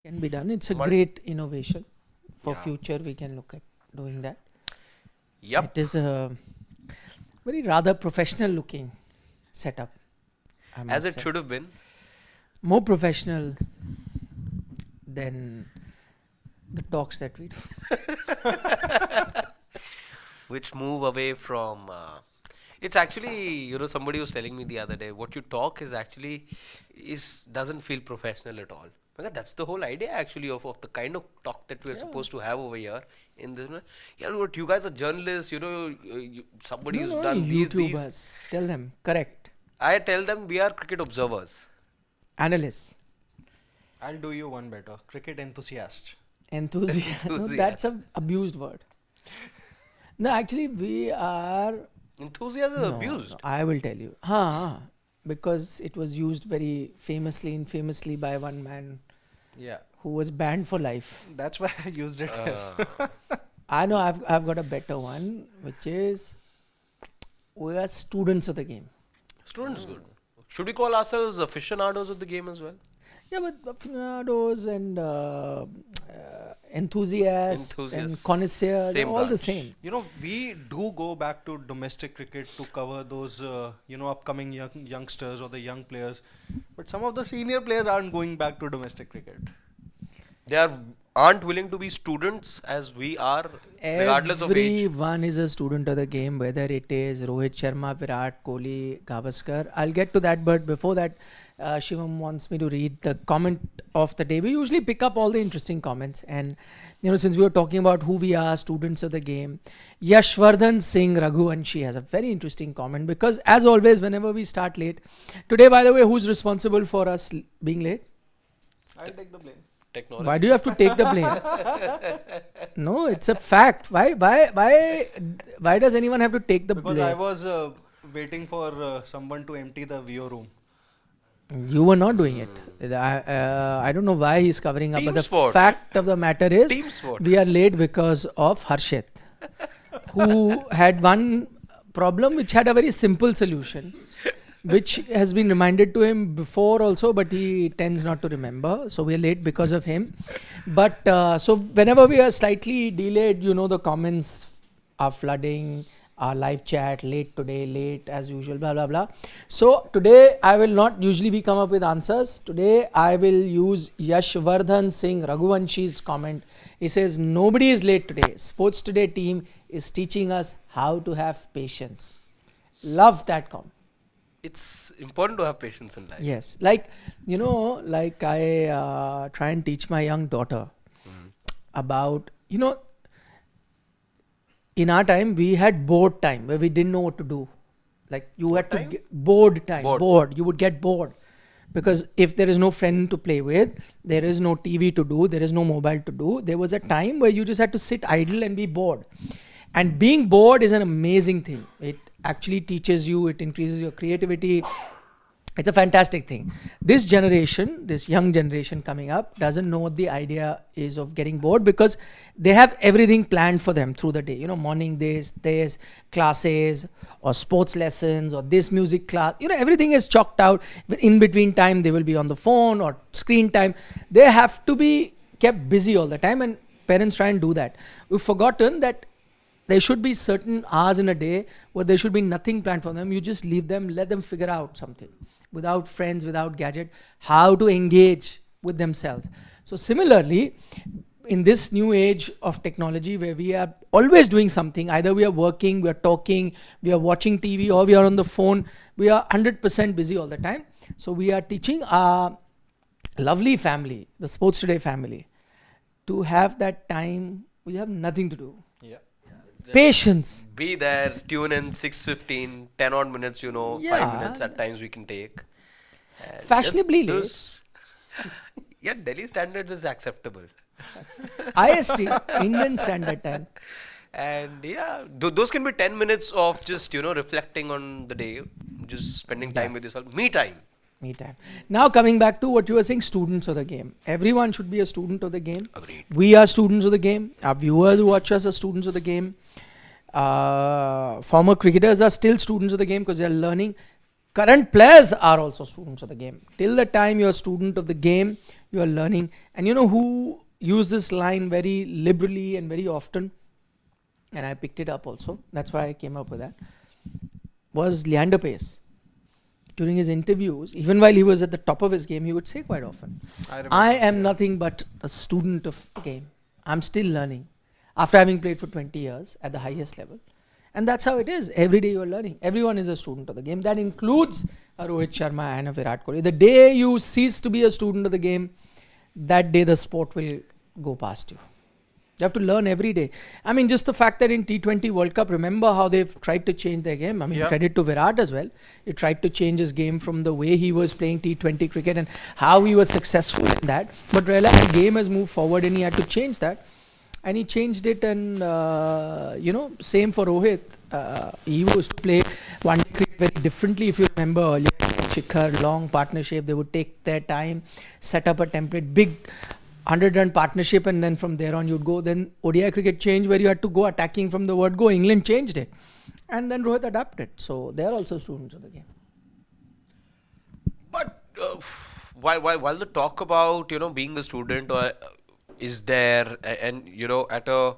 Can be done. It's a Mul- great innovation. For Yeah. future, we can look at doing that. Yep. It is a very rather professional looking setup. I As must it say. should have been. More professional than the talks that we do. Which move away from. It's actually, somebody was telling me the other day, what you talk is actually doesn't feel professional at all. Because that's the whole idea actually of the kind of talk that we're supposed to have over here in this. Yeah, what you guys are journalists, somebody No, who's no, done these. YouTubers. Tell them. Correct. I tell them we are cricket observers. Analysts. I'll do you one better. Cricket enthusiast. Enthusiast. No, Enthusiast. that's an abused word. No, actually, we are. Enthusiasm is No, abused. no, I will tell you. Because it was used very famously, infamously by one man Yeah. who was banned for life. That's why I used it. I know I've got a better one, which is we are students of the game. Students good. Should we call ourselves aficionados of the game as well? Yeah, but aficionados and enthusiasts and Enthusiasts, connoisseurs, same all the branch. same. We do go back to domestic cricket to cover those, upcoming youngsters or the young players. But some of the senior players aren't going back to domestic cricket. They aren't willing to be students as we are, regardless of age. Everyone is a student of the game, whether it is Rohit Sharma, Virat Kohli, Gavaskar. I'll get to that, but before that, Shivam wants me to read the comment of the day. We usually pick up all the interesting comments, and since we were talking about who we are, students of the game, Yashvardhan Singh Raghuvanshi has a very interesting comment, because as always, whenever we start late, today, by the way, who's responsible for us being late? I'll take the blame. Technology. Why do you have to take the blame? No, it's a fact. Why does anyone have to take the Because blame? I was waiting for someone to empty the VO room. You were not doing it. I don't know why he's covering up, Team but the sport. fact of the matter is Team sport. we are late because of Harshit, who had one problem which had a very simple solution, which has been reminded to him before also, but he tends not to remember. So we are late because of him. But so whenever we are slightly delayed, the comments are flooding. Our live chat, late today, late as usual, blah, blah, blah. So today I will not usually be come up with answers. Today I will use Yashvardhan Singh Raghuvanshi's comment. He says, nobody is late today. Sports Today team is teaching us how to have patience. Love that comment. It's important to have patience in life. Yes. Like I try and teach my young daughter about, in our time, we had bored time where we didn't know what to do. Like you had to get bored time. Bored. You would get bored. Because if there is no friend to play with, there is no TV to do, there is no mobile to do, there was a time where you just had to sit idle and be bored. And being bored is an amazing thing. It actually teaches you, it increases your creativity. It's a fantastic thing. This generation, this young generation coming up, doesn't know what the idea is of getting bored, because they have everything planned for them through the day. Morning this, classes or sports lessons or this music class. Everything is chalked out. In between time, they will be on the phone or screen time. They have to be kept busy all the time, and parents try and do that. We've forgotten that there should be certain hours in a day where there should be nothing planned for them. You just leave them, let them figure out something. Without friends, without gadget, how to engage with themselves. So similarly, in this new age of technology where we are always doing something, either we are working, we are talking, we are watching TV, or we are on the phone, we are 100% busy all the time. So we are teaching our lovely family, the Sports Today family, to have that time. We have nothing to do. Yeah. Patience. Be there, tune in 6:15, 10 odd minutes, 5 Yeah. minutes at times we can take. And Fashionably just late. those- Yeah, Delhi standards is acceptable. IST, Indian Standard Time. And yeah, those can be 10 minutes of just, reflecting on the day, just spending time with yourself. Me time. Me time. Now coming back to what you were saying, students of the game. Everyone should be a student of the game. Agreed. We are students of the game. Our viewers who watch us are students of the game. Former cricketers are still students of the game because they are learning. Current players are also students of the game. Till the time you're a student of the game, you are learning. And you know who used this line very liberally and very often, and I picked it up also, that's why I came up with that, was Leander Pace. During his interviews, even while he was at the top of his game, he would say quite often, I am nothing but a student of the game. I'm still learning after having played for 20 years at the highest level. And that's how it is. Every day you're learning. Everyone is a student of the game. That includes a Rohit Sharma and a Virat Kohli. The day you cease to be a student of the game, that day the sport will go past you. You have to learn every day. I mean, just the fact that in T20 World Cup, remember how they've tried to change their game. I mean, credit to Virat as well. He tried to change his game from the way he was playing T20 cricket and how he was successful in that. But realize the game has moved forward and he had to change that. And he changed it, and same for Rohit. He used to play one day cricket very differently. If you remember earlier, Shikhar, long partnership, they would take their time, set up a template, big 100-run partnership, and then from there on you'd go. Then ODI cricket changed where you had to go attacking from the word go. England changed it, and then Rohit adapted. So they are also students of the game. But while the talk about being a student is there, and at a,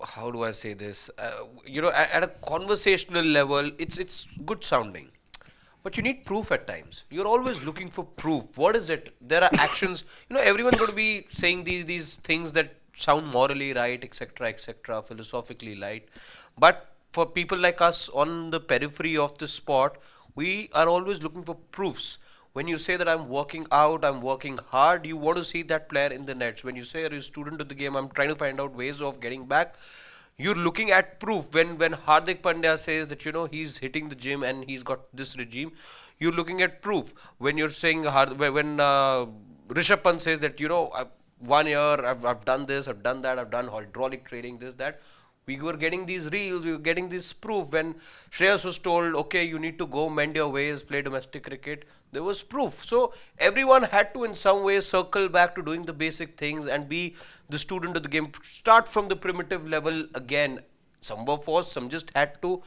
how do I say this, at a conversational level, it's good sounding. But you need proof at times. You're always looking for proof. What is it? There are actions. Everyone's going to be saying these things that sound morally right, etc., philosophically right. But for people like us on the periphery of the sport, we are always looking for proofs. When you say that I'm working out, I'm working hard, you want to see that player in the nets. When you say you're a student of the game, I'm trying to find out ways of getting back, you're looking at proof. When Hardik Pandya says that he's hitting the gym and he's got this regime, you're looking at proof. When you're saying when Rishabh Pant says that 1 year I've done this, I've done that, I've done hydraulic training, this, that, we were getting these reels, we were getting this proof. When Shreyas was told, okay, you need to go mend your ways, play domestic cricket, there was proof. So everyone had to in some way circle back to doing the basic things and be the student of the game. Start from the primitive level again. Some were forced, some just had to.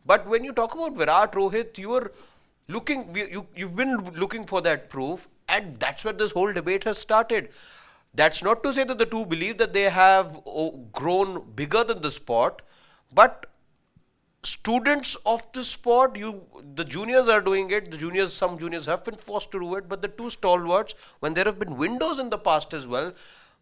But when you talk about Virat, Rohit, you've been looking for that proof, and that's where this whole debate has started. That's not to say that the two believe that they have grown bigger than the sport, but students of the sport, the juniors are doing it. Some juniors have been forced to do it, but the two stalwarts, when there have been windows in the past as well,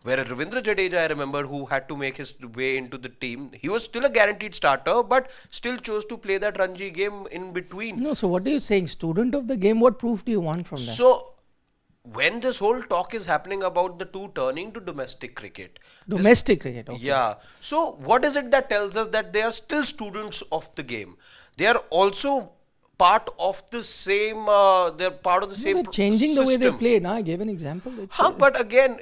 where Ravindra Jadeja, I remember, who had to make his way into the team, he was still a guaranteed starter, but still chose to play that Ranji game in between. No, so what are you saying? Student of the game, what proof do you want from that? So, when this whole talk is happening about the two turning to domestic cricket. Domestic cricket, okay. Yeah. So, what is it that tells us that they are still students of the game? They are also part of the same, they're part of the same they're changing system. The way they play. I gave an example. But again,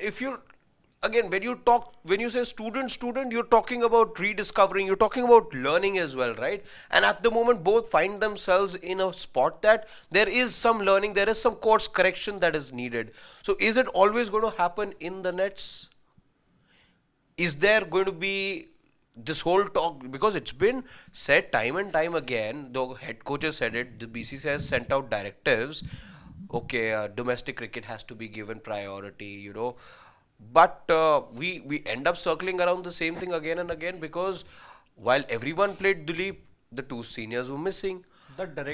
when you say student, you're talking about rediscovering, you're talking about learning as well, right? And at the moment, both find themselves in a spot that there is some learning, there is some course correction that is needed. So is it always going to happen in the nets? Is there going to be this whole talk? Because it's been said time and time again, the head coaches said it, the BCCI has sent out directives, okay, domestic cricket has to be given priority, But we end up circling around the same thing again and again, because while everyone played Duleep, the two seniors were missing. There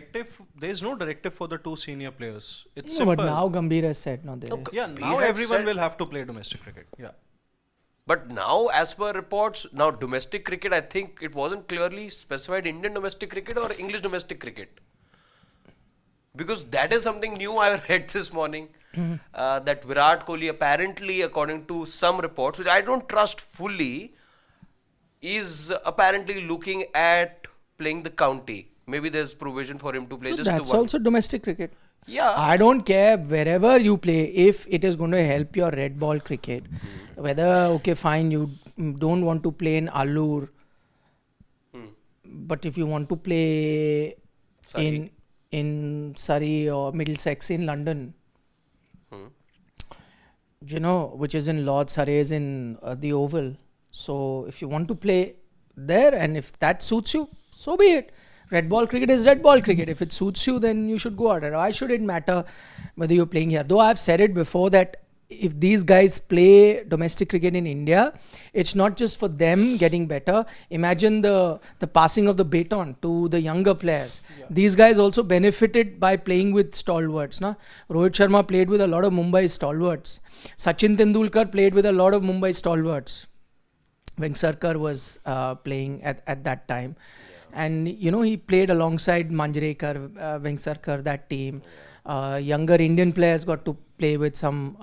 is no directive for the two senior players. It's no, simple. but now Gambhir has said, no, there is. Now everyone will have to play domestic cricket. Yeah. But now, as per reports, now domestic cricket, I think it wasn't clearly specified Indian domestic cricket or English domestic cricket. Because that is something new I read this morning. That Virat Kohli apparently, according to some reports, which I don't trust fully, is apparently looking at playing the county. Maybe there's provision for him to play just that's the one. also domestic cricket. Yeah. I don't care wherever you play, if it is going to help your red ball cricket. Whether, okay, fine, you don't want to play in Allur. But if you want to play in Surrey or Middlesex in London, which is in Lord's, Surrey is in the Oval. So if you want to play there, and if that suits you, so be it. Red ball cricket is red ball cricket. If it suits you, then you should go out. Why should it matter whether you're playing here? Though I've said it before that if these guys play domestic cricket in India, it's not just for them getting better. Imagine the passing of the baton to the younger players. Yeah. These guys also benefited by playing with stalwarts. Na? Rohit Sharma played with a lot of Mumbai stalwarts. Sachin Tendulkar played with a lot of Mumbai stalwarts. Vengsarkar was playing at that time. Yeah. And he played alongside Manjrekar, Vengsarkar, that team. Younger Indian players got to play with some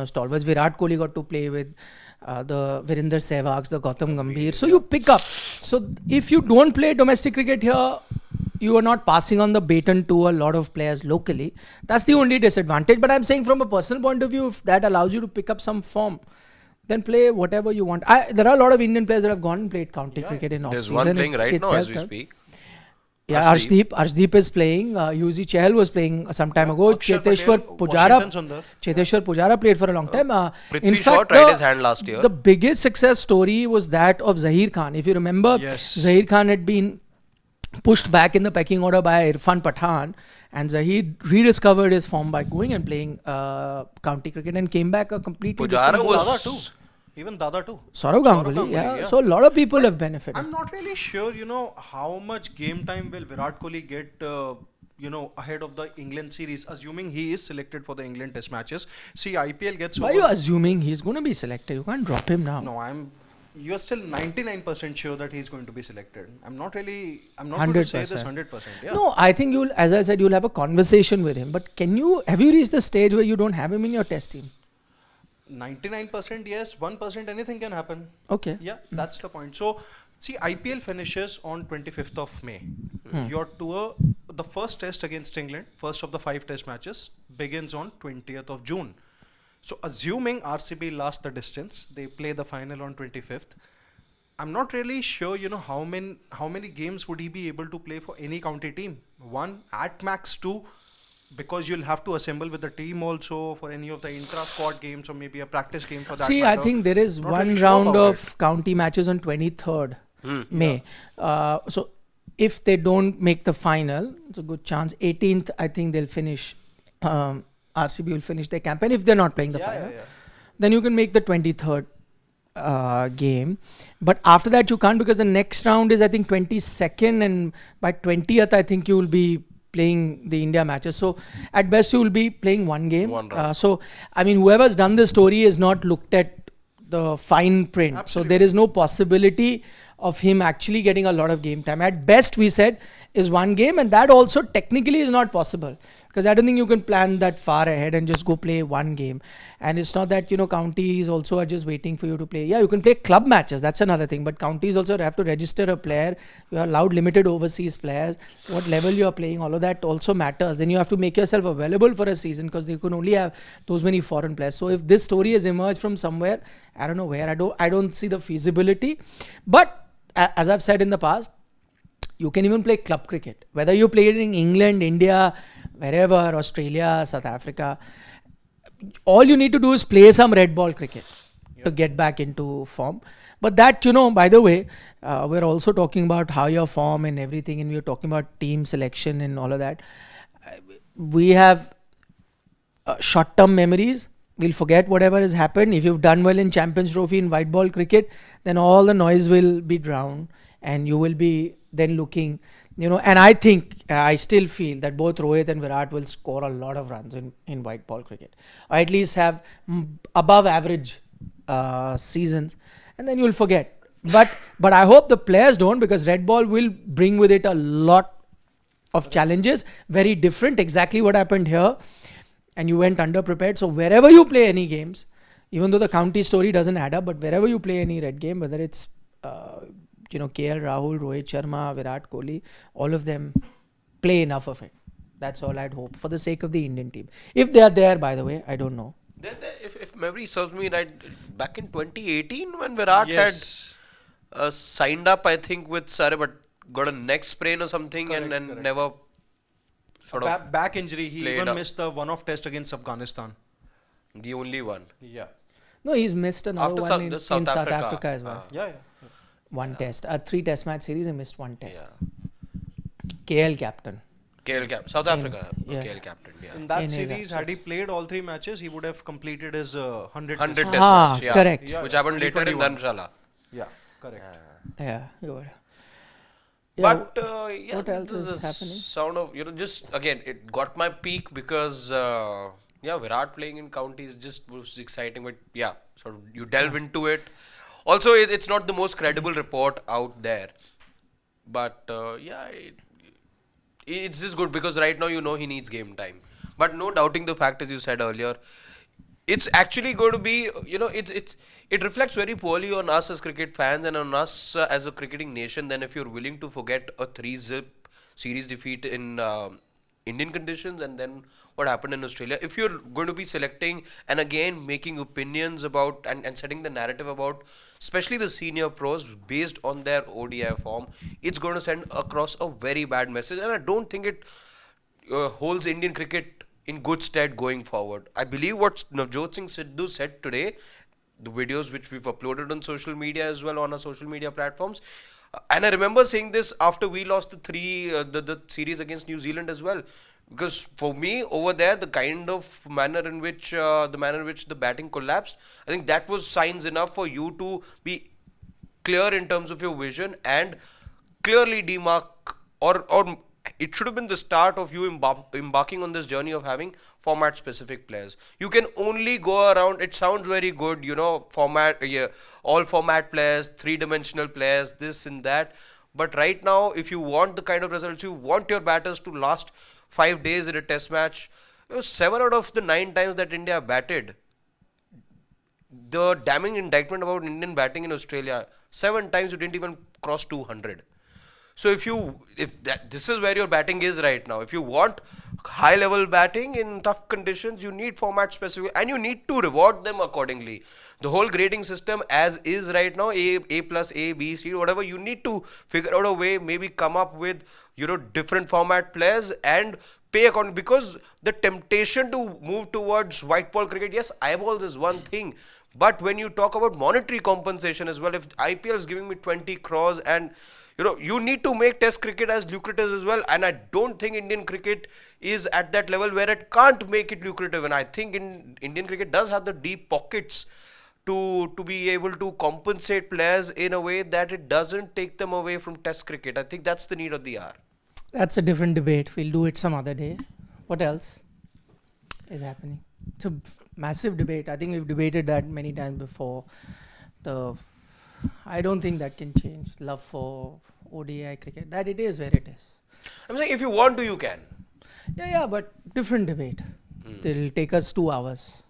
stalwarts. Virat Kohli got to play with the Virender Sehwags, the Gautam Gambhir. So you pick up. So if you don't play domestic cricket here, you are not passing on the baton to a lot of players locally. That's the only disadvantage. But I'm saying from a personal point of view, if that allows you to pick up some form, then play whatever you want. There are a lot of Indian players that have gone and played county cricket in off-season. There's one playing right now as we speak. Yeah, Arshdeep is playing. UZ Chahal was playing some time ago. Cheteshwar Pujara played for a long time. In fact, tried his hand last year. The biggest success story was that of Zahir Khan. If you remember, Zahir Khan had been pushed back in the pecking order by Irfan Pathan, and Zahir rediscovered his form by going and playing county cricket and came back a completely Pujara different was too. Even Dada too. Saurav Ganguly, yeah. So a lot of people have benefited. I'm not really sure, how much game time will Virat Kohli get, ahead of the England series, assuming he is selected for the England test matches. See, IPL gets Why are you assuming he's going to be selected? You can't drop him now. No, you're still 99% sure that he's going to be selected. I'm not going to say this 100%. Yeah. No, I think as I said, you'll have a conversation with him. But have you reached the stage where you don't have him in your test team? 99% yes, 1% anything can happen. Okay. Yeah, that's the point. So, see, IPL finishes on 25th of May. Your tour, the first test against England, first of the 5 test matches, begins on 20th of June. So, assuming RCB lasts the distance, they play the final on 25th. I'm not really sure, how many games would he be able to play for any county team? 1, at max 2. Because you'll have to assemble with the team also for any of the intra-squad games or maybe a practice game for that matter. I think there is one round of county matches on 23rd May. Yeah. So if they don't make the final, it's a good chance. 18th, I think they'll finish. RCB will finish their campaign if they're not playing the final. Yeah. Then you can make the 23rd game. But after that you can't, because the next round is I think 22nd, and by 20th I think you will be playing the India matches. So at best you will be playing one game. So I mean, whoever's done this story has not looked at the fine print. Absolutely. So there is no possibility of him actually getting a lot of game time. At best, we said, is one game, and that also technically is not possible, because I don't think you can plan that far ahead and just go play one game. And it's not that, counties also are just waiting for you to play. Yeah, you can play club matches, that's another thing, but counties also have to register a player. You are allowed limited overseas players. What level you are playing, all of that also matters. Then you have to make yourself available for a season, because you can only have those many foreign players. So if this story has emerged from somewhere, I don't know where, I don't see the feasibility. But as I've said in the past, you can even play club cricket. Whether you play it in England, India, wherever, Australia, South Africa, all you need to do is play some red ball cricket to get back into form. But that, by the way, we're also talking about how your form and everything, and we're talking about team selection and all of that. We have short-term memories. We'll forget whatever has happened. If you've done well in Champions Trophy in white ball cricket, then all the noise will be drowned, and you will be then looking, and I think, I still feel that both Rohit and Virat will score a lot of runs in white ball cricket, or at least have above average seasons, and then you'll forget. But I hope the players don't, because red ball will bring with it a lot of challenges, very different, exactly what happened here. And you went underprepared. So wherever you play any games, even though the county story doesn't add up, but wherever you play any red game, whether it's KL Rahul, Rohit Sharma, Virat Kohli, all of them play enough of it. That's all I'd hope, for the sake of the Indian team. If they are there, by the way, I don't know. If memory serves me right, back in 2018 when Virat had signed up, I think, with Surrey, but got a neck sprain or something, correct. Never sort of back injury. He even missed the one-off test against Afghanistan. The only one. Yeah. No, he's missed another one in South Africa as well. Yeah. One test. 3 test match series, he missed one test. Yeah. KL captain. South Africa, yeah. KL captain, yeah. In that In his series, had he absence. played all 3 matches, he would have completed his 100 100 test test Ah, matches, yeah. correct. Yeah, Which yeah, happened later in 2021. Dharamshala. Yeah, correct. Yeah, you were. Yeah, But yeah, what else the is happening? sound of, just again, it got my peak because, yeah, Virat playing in counties just was exciting. But yeah, sort of you delve into it. Also, it's not the most credible report out there. But yeah, it's just good because right now he needs game time. But no doubting the fact, as you said earlier, it's actually going to be, it reflects very poorly on us as cricket fans and on us as a cricketing nation. Then if you're willing to forget a 3-zip series defeat in Indian conditions and then what happened in Australia, if you're going to be selecting and again making opinions about and setting the narrative about especially the senior pros based on their ODI form, it's going to send across a very bad message, and I don't think it holds Indian cricket in good stead going forward. I believe what Navjot Singh Sidhu said today, the videos which we've uploaded on social media as well on our social media platforms, and I remember saying this after we lost the series against New Zealand as well, because for me over there the kind of manner in which the batting collapsed, I think that was signs enough for you to be clear in terms of your vision and clearly demark, or it should have been the start of you embarking on this journey of having format specific players. You can only go around, it sounds very good, format, yeah, all format players, three-dimensional players, this and that, but right now if you want the kind of results, you want your batters to last 5 days in a test match. 7 out of the 9 times that India batted, the damning indictment about Indian batting in Australia, 7 times you didn't even cross 200. So this is where your batting is right now. If you want high level batting in tough conditions, you need format specific and you need to reward them accordingly. The whole grading system as is right now, A plus, A, B, C, whatever, you need to figure out a way, maybe come up with different format players and pay according, because the temptation to move towards white ball cricket, yes, eyeballs is one thing, but when you talk about monetary compensation as well, if IPL is giving me 20 crores and you need to make test cricket as lucrative as well, and I don't think Indian cricket is at that level where it can't make it lucrative, and I think Indian cricket does have the deep pockets to be able to compensate players in a way that it doesn't take them away from test cricket. I think that's the need of the hour. That's a different debate. We'll do it some other day. What else is happening? It's a massive debate. I think we've debated that many times before. I don't think that can change. Love for ODI cricket, that it is where it is. I'm saying if you want to, you can. Yeah, but different debate. It'll take us 2 hours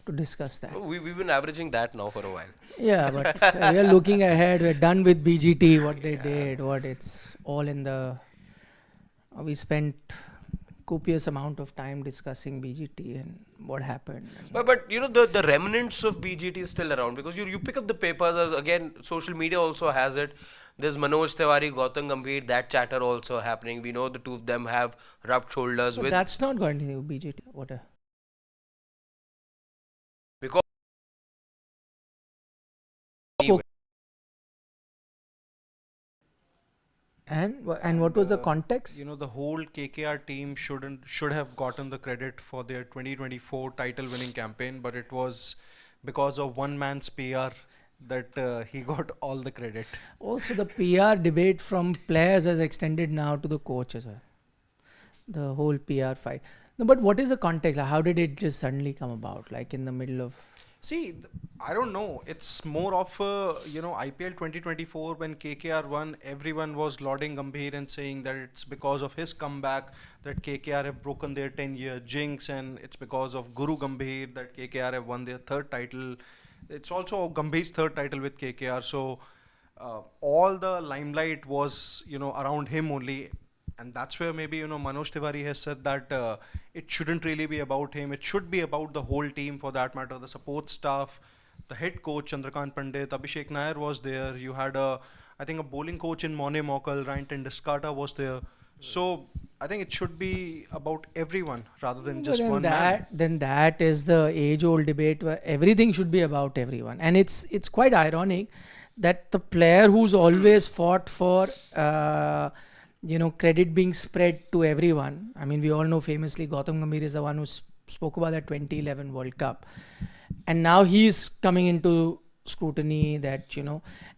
to discuss that. Oh, we've been averaging that now for a while. Yeah, but we are looking ahead. We're done with BGT, what they did, it's all in the... we spent copious amount of time discussing BGT and what happened. But the remnants of BGT is still around, because you pick up the papers, again social media also has it. There's Manoj, TIWARY, Gautam Gambhir, that chatter also happening. We know the two of them have rubbed shoulders But with... that's not going to be BGT. Because... And what was the context? The whole KKR team should have gotten the credit for their 2024 title winning campaign, but it was because of one man's PR that he got all the credit. Also, the PR debate from players has extended now to the coach as well. The whole PR fight. No, but what is the context? Like, how did it just suddenly come about? Like in the middle of... See, I don't know. It's more of IPL 2024 when KKR won, everyone was lauding Gambhir and saying that it's because of his comeback that KKR have broken their 10-year jinx, and it's because of Guru Gambhir that KKR have won their 3rd title. It's also Gambhir's 3rd title with KKR. So all the limelight was around him only. And that's where maybe Manoj TIWARY has said that it shouldn't really be about him. It should be about the whole team, for that matter, the support staff, the head coach Chandrakant Pandit, Abhishek Nair was there. You had I think a bowling coach in Mone Mokal, Ryan Discata was there. So I think it should be about everyone rather than just one man. Then that is the age-old debate where everything should be about everyone, and it's quite ironic that the player who's always fought for credit being spread to everyone. I mean, we all know famously Gautam Gambhir is the one who spoke about that 2011 World Cup. And now he's coming into scrutiny that,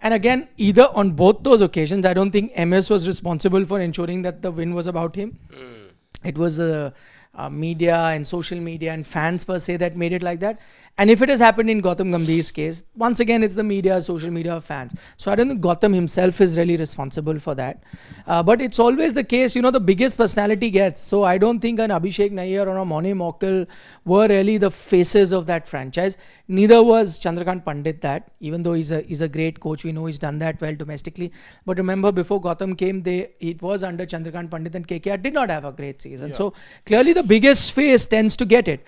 and again, either on both those occasions, I don't think MS was responsible for ensuring that the win was about him. It was media and social media and fans per se that made it like that. And if it has happened in Gautam Gambhir's case, once again, it's the media, social media, fans. So I don't think Gautam himself is really responsible for that. But it's always the case, the biggest personality gets. So I don't think an Abhishek Nair or a Mone Mokel were really the faces of that franchise. Neither was Chandrakant Pandit that, even though he's a great coach. We know he's done that well domestically. But remember, before Gautam came, it was under Chandrakant Pandit, and KKR did not have a great season. Yeah. So clearly the biggest face tends to get it.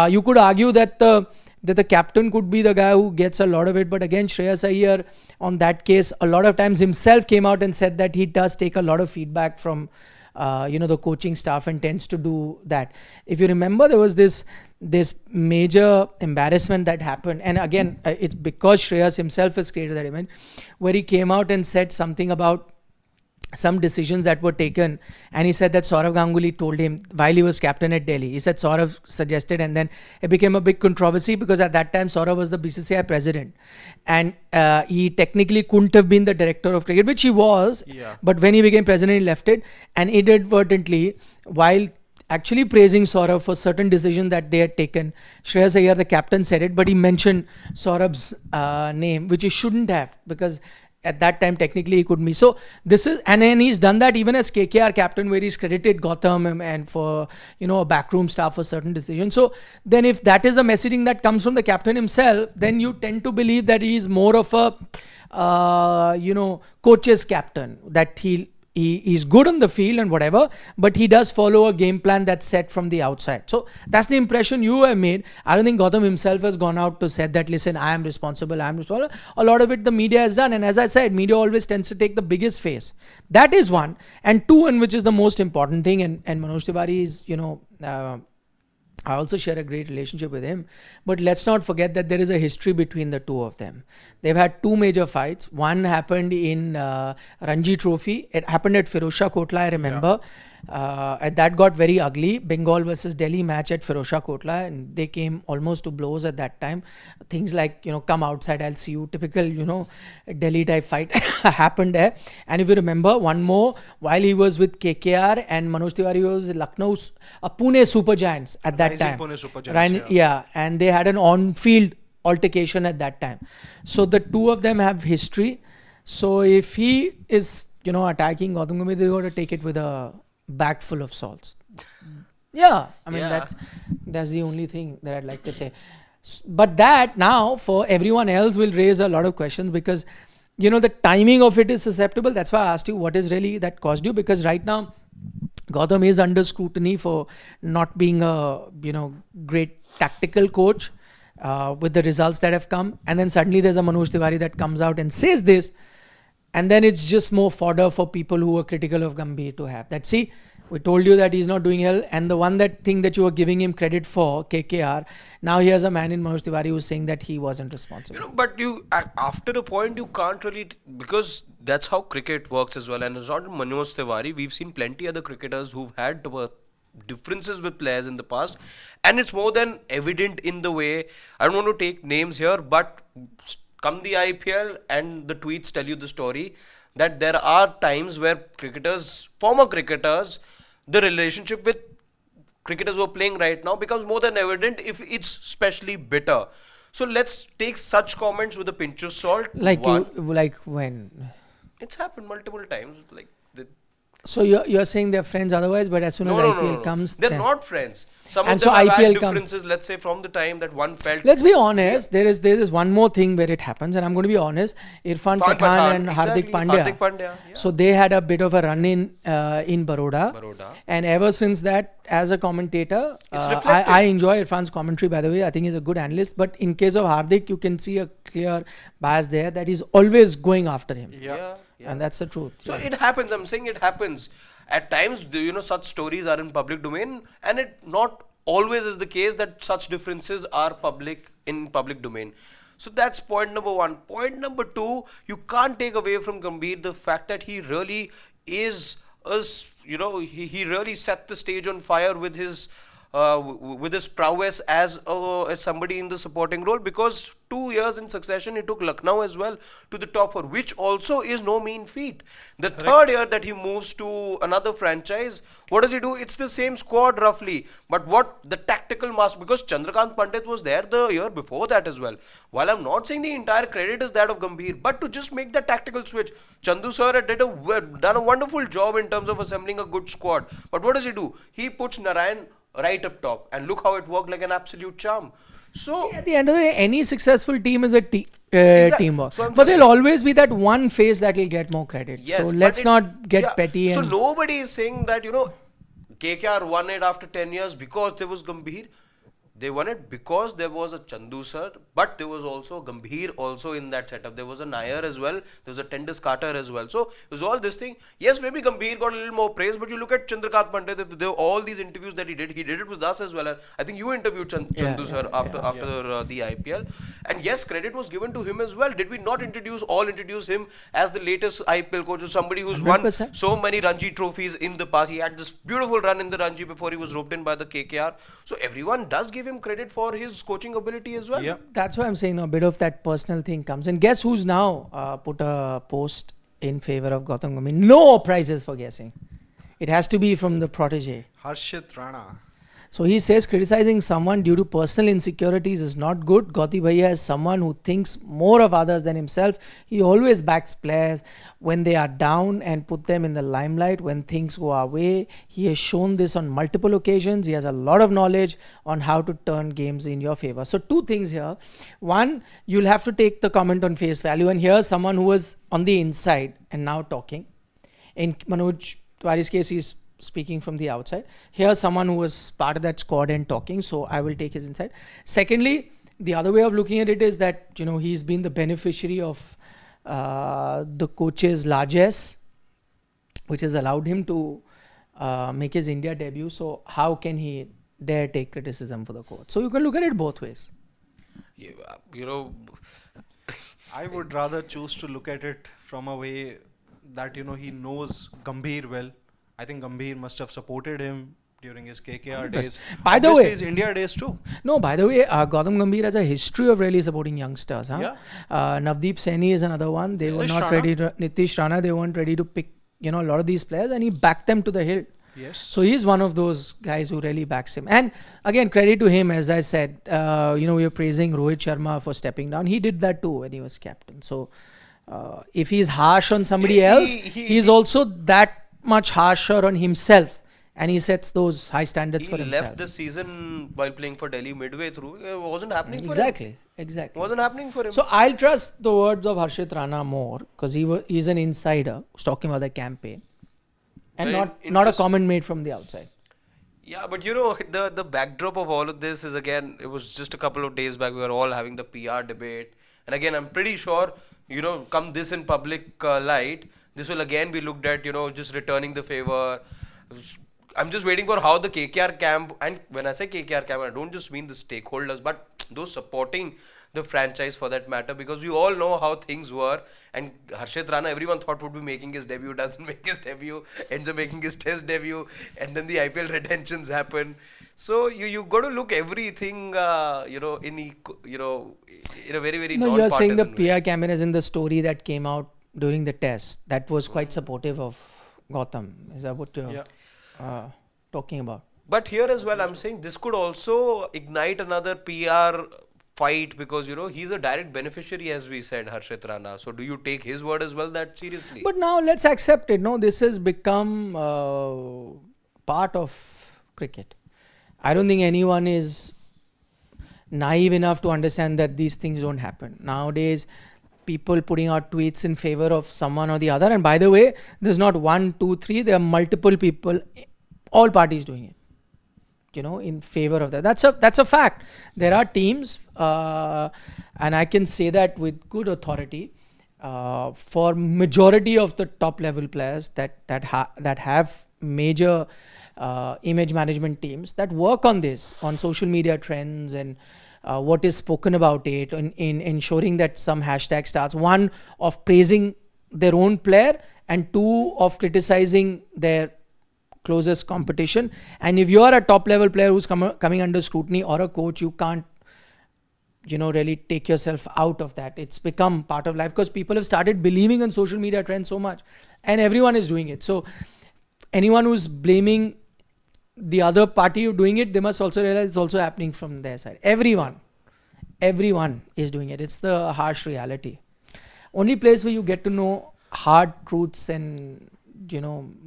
You could argue that the captain could be the guy who gets a lot of it. But again, Shreyas Iyer, on that case, a lot of times himself came out and said that he does take a lot of feedback from the coaching staff and tends to do that. If you remember, there was this major embarrassment that happened. And again, it's because Shreyas himself has created that event, where he came out and said something about some decisions that were taken, and he said that Saurav Ganguly told him while he was captain at Delhi. He said Saurav suggested, and then it became a big controversy because at that time Saurav was the BCCI president, and he technically couldn't have been the director of cricket, which he was. Yeah. But when he became president, he left it, and inadvertently, while actually praising Saurav for certain decisions that they had taken, Shreyas Iyer, the captain, said it, but he mentioned Saurav's name, which he shouldn't have, because at that time, technically, he could be. So this is, and then he's done that even as KKR captain, where he's credited Gautam and for, a backroom staff for certain decisions. So then if that is the messaging that comes from the captain himself, then you tend to believe that he is more of a, coach's captain, that he's good on the field and whatever, but he does follow a game plan that's set from the outside. So that's the impression you have made. I don't think Gautam himself has gone out to say that, listen, I am responsible. A lot of it the media has done. And as I said, media always tends to take the biggest face. That is one. And two, and which is the most important thing, and Manoj Tiwari is, I also share a great relationship with him. But let's not forget that there is a history between the two of them. They've had two major fights. One happened in Ranji Trophy. It happened at Firozshah Kotla, I remember. And that got very ugly. Bengal versus Delhi match at Firozshah Kotla. And they came almost to blows at that time. Things like, come outside, I'll see you. Typical, Delhi type fight happened there. And if you remember, one more, while he was with KKR and Manoj Tiwari was Lucknow, Pune Super Giants at that time. Pune Super Giants, yeah. And they had an on-field altercation at that time. So the two of them have history. So if he is, attacking Gautam Gambhir, they're going to take it with a bag full of salts. Yeah, I mean, that's the only thing that I'd like to say. But that now for everyone else will raise a lot of questions, because the timing of it is susceptible. That's why I asked you what is really that caused you, because right now Gautam is under scrutiny for not being a great tactical coach with the results that have come, and then suddenly there's a Manoj Tiwari that comes out and says this, and then it's just more fodder for people who are critical of Gambhir to have that. See, we told you that he's not doing well, and the thing that you were giving him credit for, KKR, now he has a man in Manoj Tiwari who's saying that he wasn't responsible. But after a point, you can't really, because that's how cricket works as well. And it's not Manoj Tiwari. We've seen plenty other cricketers who've had differences with players in the past, and it's more than evident in the way, I don't want to take names here, but come the IPL and the tweets tell you the story, that there are times where former cricketers, the relationship with cricketers who are playing right now becomes more than evident if it's especially bitter. So let's take such comments with a pinch of salt. Like when? It's happened multiple times. So you're saying they're friends otherwise, but as soon as IPL comes, they're not friends. Some and of them so have IPL had differences, let's say, from the time that one felt. Let's be honest, there is one more thing where it happens, and I'm going to be honest. Irfan Pathan and Hardik Pandya. Yeah. So they had a bit of a run in Baroda. And ever since that, as a commentator, I enjoy Irfan's commentary, by the way. I think he's a good analyst. But in case of Hardik, you can see a clear bias there that he's always going after him. Yeah. And that's the truth. So it happens. I'm saying it happens. At times, such stories are in public domain, and it not always is the case that such differences are in public domain. So that's point number one. Point number two, you can't take away from Gambhir the fact that he really is he really set the stage on fire with his prowess as somebody in the supporting role, because 2 years in succession he took Lucknow as well to the top four, which also is no mean feat. The third year that he moves to another franchise, what does he do? It's the same squad roughly, but what the tactical master, because Chandrakant Pandit was there the year before that as well. While I'm not saying the entire credit is that of Gambhir, but to just make the tactical switch, Chandu sir had done a wonderful job in terms of assembling a good squad. But what does he do? He puts Narayan right up top, and look how it worked like an absolute charm. So At the end of the day, any successful team is a teamwork. So I'm but just there'll always be that one face that will get more credit. yes, so but let's not get petty. So And nobody is saying that KKR won it after 10 years because there was Gambhir. They won it because there was a Chandu sir, but there was also Gambhir also in that setup. There was a Nair as well. There was a Tendis Carter as well. So it was all this thing. Yes, maybe Gambhir got a little more praise, but you look at Chandrakant Pandit, all these interviews that he did it with us as well. I think you interviewed Chandu sir after the IPL. And yes, credit was given to him as well. Did we not introduce him as the latest IPL coach, or somebody who's 100%. won so many Ranji trophies in the past? He had this beautiful run in the Ranji before he was roped in by the KKR. So everyone does give him credit for his coaching ability as well. Yeah. that's why I'm saying a bit of that personal thing comes. And guess who's now put a post in favor of Gautam Gambhir? No prizes for guessing. It has to be from the protege. Harshit Rana. So he says criticizing someone due to personal insecurities is not good. Gautam Bhaiya is someone who thinks more of others than himself. He always backs players when they are down and put them in the limelight when things go our way. He has shown this on multiple occasions. He has a lot of knowledge on how to turn games in your favor. So two things here. One, you'll have to take the comment on face value. And here's someone who was on the inside and now talking. In Manoj Tiwary's case, he's speaking from the outside. Here's someone who was part of that squad and talking, so I will take his insight. Secondly, the other way of looking at it is that he's been the beneficiary of the coach's largesse, which has allowed him to make his India debut. So how can he dare take criticism for the coach? So you can look at it both ways. I would rather choose to look at it from a way that he knows Gambhir well. I think Gambhir must have supported him during his KKR days. By the Obviously way, his India days too. No, by the way, Gautam Gambhir has a history of really supporting youngsters. Huh? Yeah. Navdeep Saini is another one. They were not ready to, Nitish Rana, they weren't ready to pick a lot of these players, and he backed them to the hill. Yes. So he's one of those guys who really backs him. And again, credit to him, as I said, we were praising Rohit Sharma for stepping down. He did that too when he was captain. So if he's harsh on somebody else, he's also that much harsher on himself, and he sets those high standards for himself. He left the season while playing for Delhi midway through. It wasn't happening for him. Exactly. It wasn't happening for him. So I'll trust the words of Harshit Rana more, because he's an insider who's talking about the campaign, and not a comment made from the outside. Yeah, but the backdrop of all of this is, again, it was just a couple of days back, we were all having the PR debate. And again, I'm pretty sure, come this in public light, this will again be looked at, just returning the favor. I'm just waiting for how the KKR camp, and when I say KKR camp, I don't just mean the stakeholders, but those supporting the franchise for that matter, because we all know how things were. And Harshit Rana, everyone thought would be making his debut, doesn't make his debut, ends up making his test debut, and then the IPL retentions happen. So you got to look everything, in a very, very No, you're saying the way. PR campaign is in the story that came out during the test. That was quite supportive of Gautam. Is that what you're talking about? But here as well, I'm saying this could also ignite another PR fight, because he's a direct beneficiary, as we said, Harshit Rana. So do you take his word as well that seriously? But now let's accept it. No, this has become part of cricket. I don't think anyone is naive enough to understand that these things don't happen. Nowadays, people putting out tweets in favor of someone or the other. And by the way, there's not 1, 2, 3. There are multiple people, all parties doing it. In favor of that. That's a fact. There are teams, and I can say that with good authority, for majority of the top level players that have major image management teams that work on this, on social media trends and what is spoken about it, in ensuring that some hashtag starts. One of praising their own player, and two, of criticizing their closest competition. And if you're a top level player who's coming under scrutiny, or a coach, you can't really take yourself out of that. It's become part of life because people have started believing in social media trends so much, and everyone is doing it. So anyone who's blaming the other party of doing it, they must also realize it's also happening from their side. Everyone is doing it. It's the harsh reality. Only place where you get to know hard truths and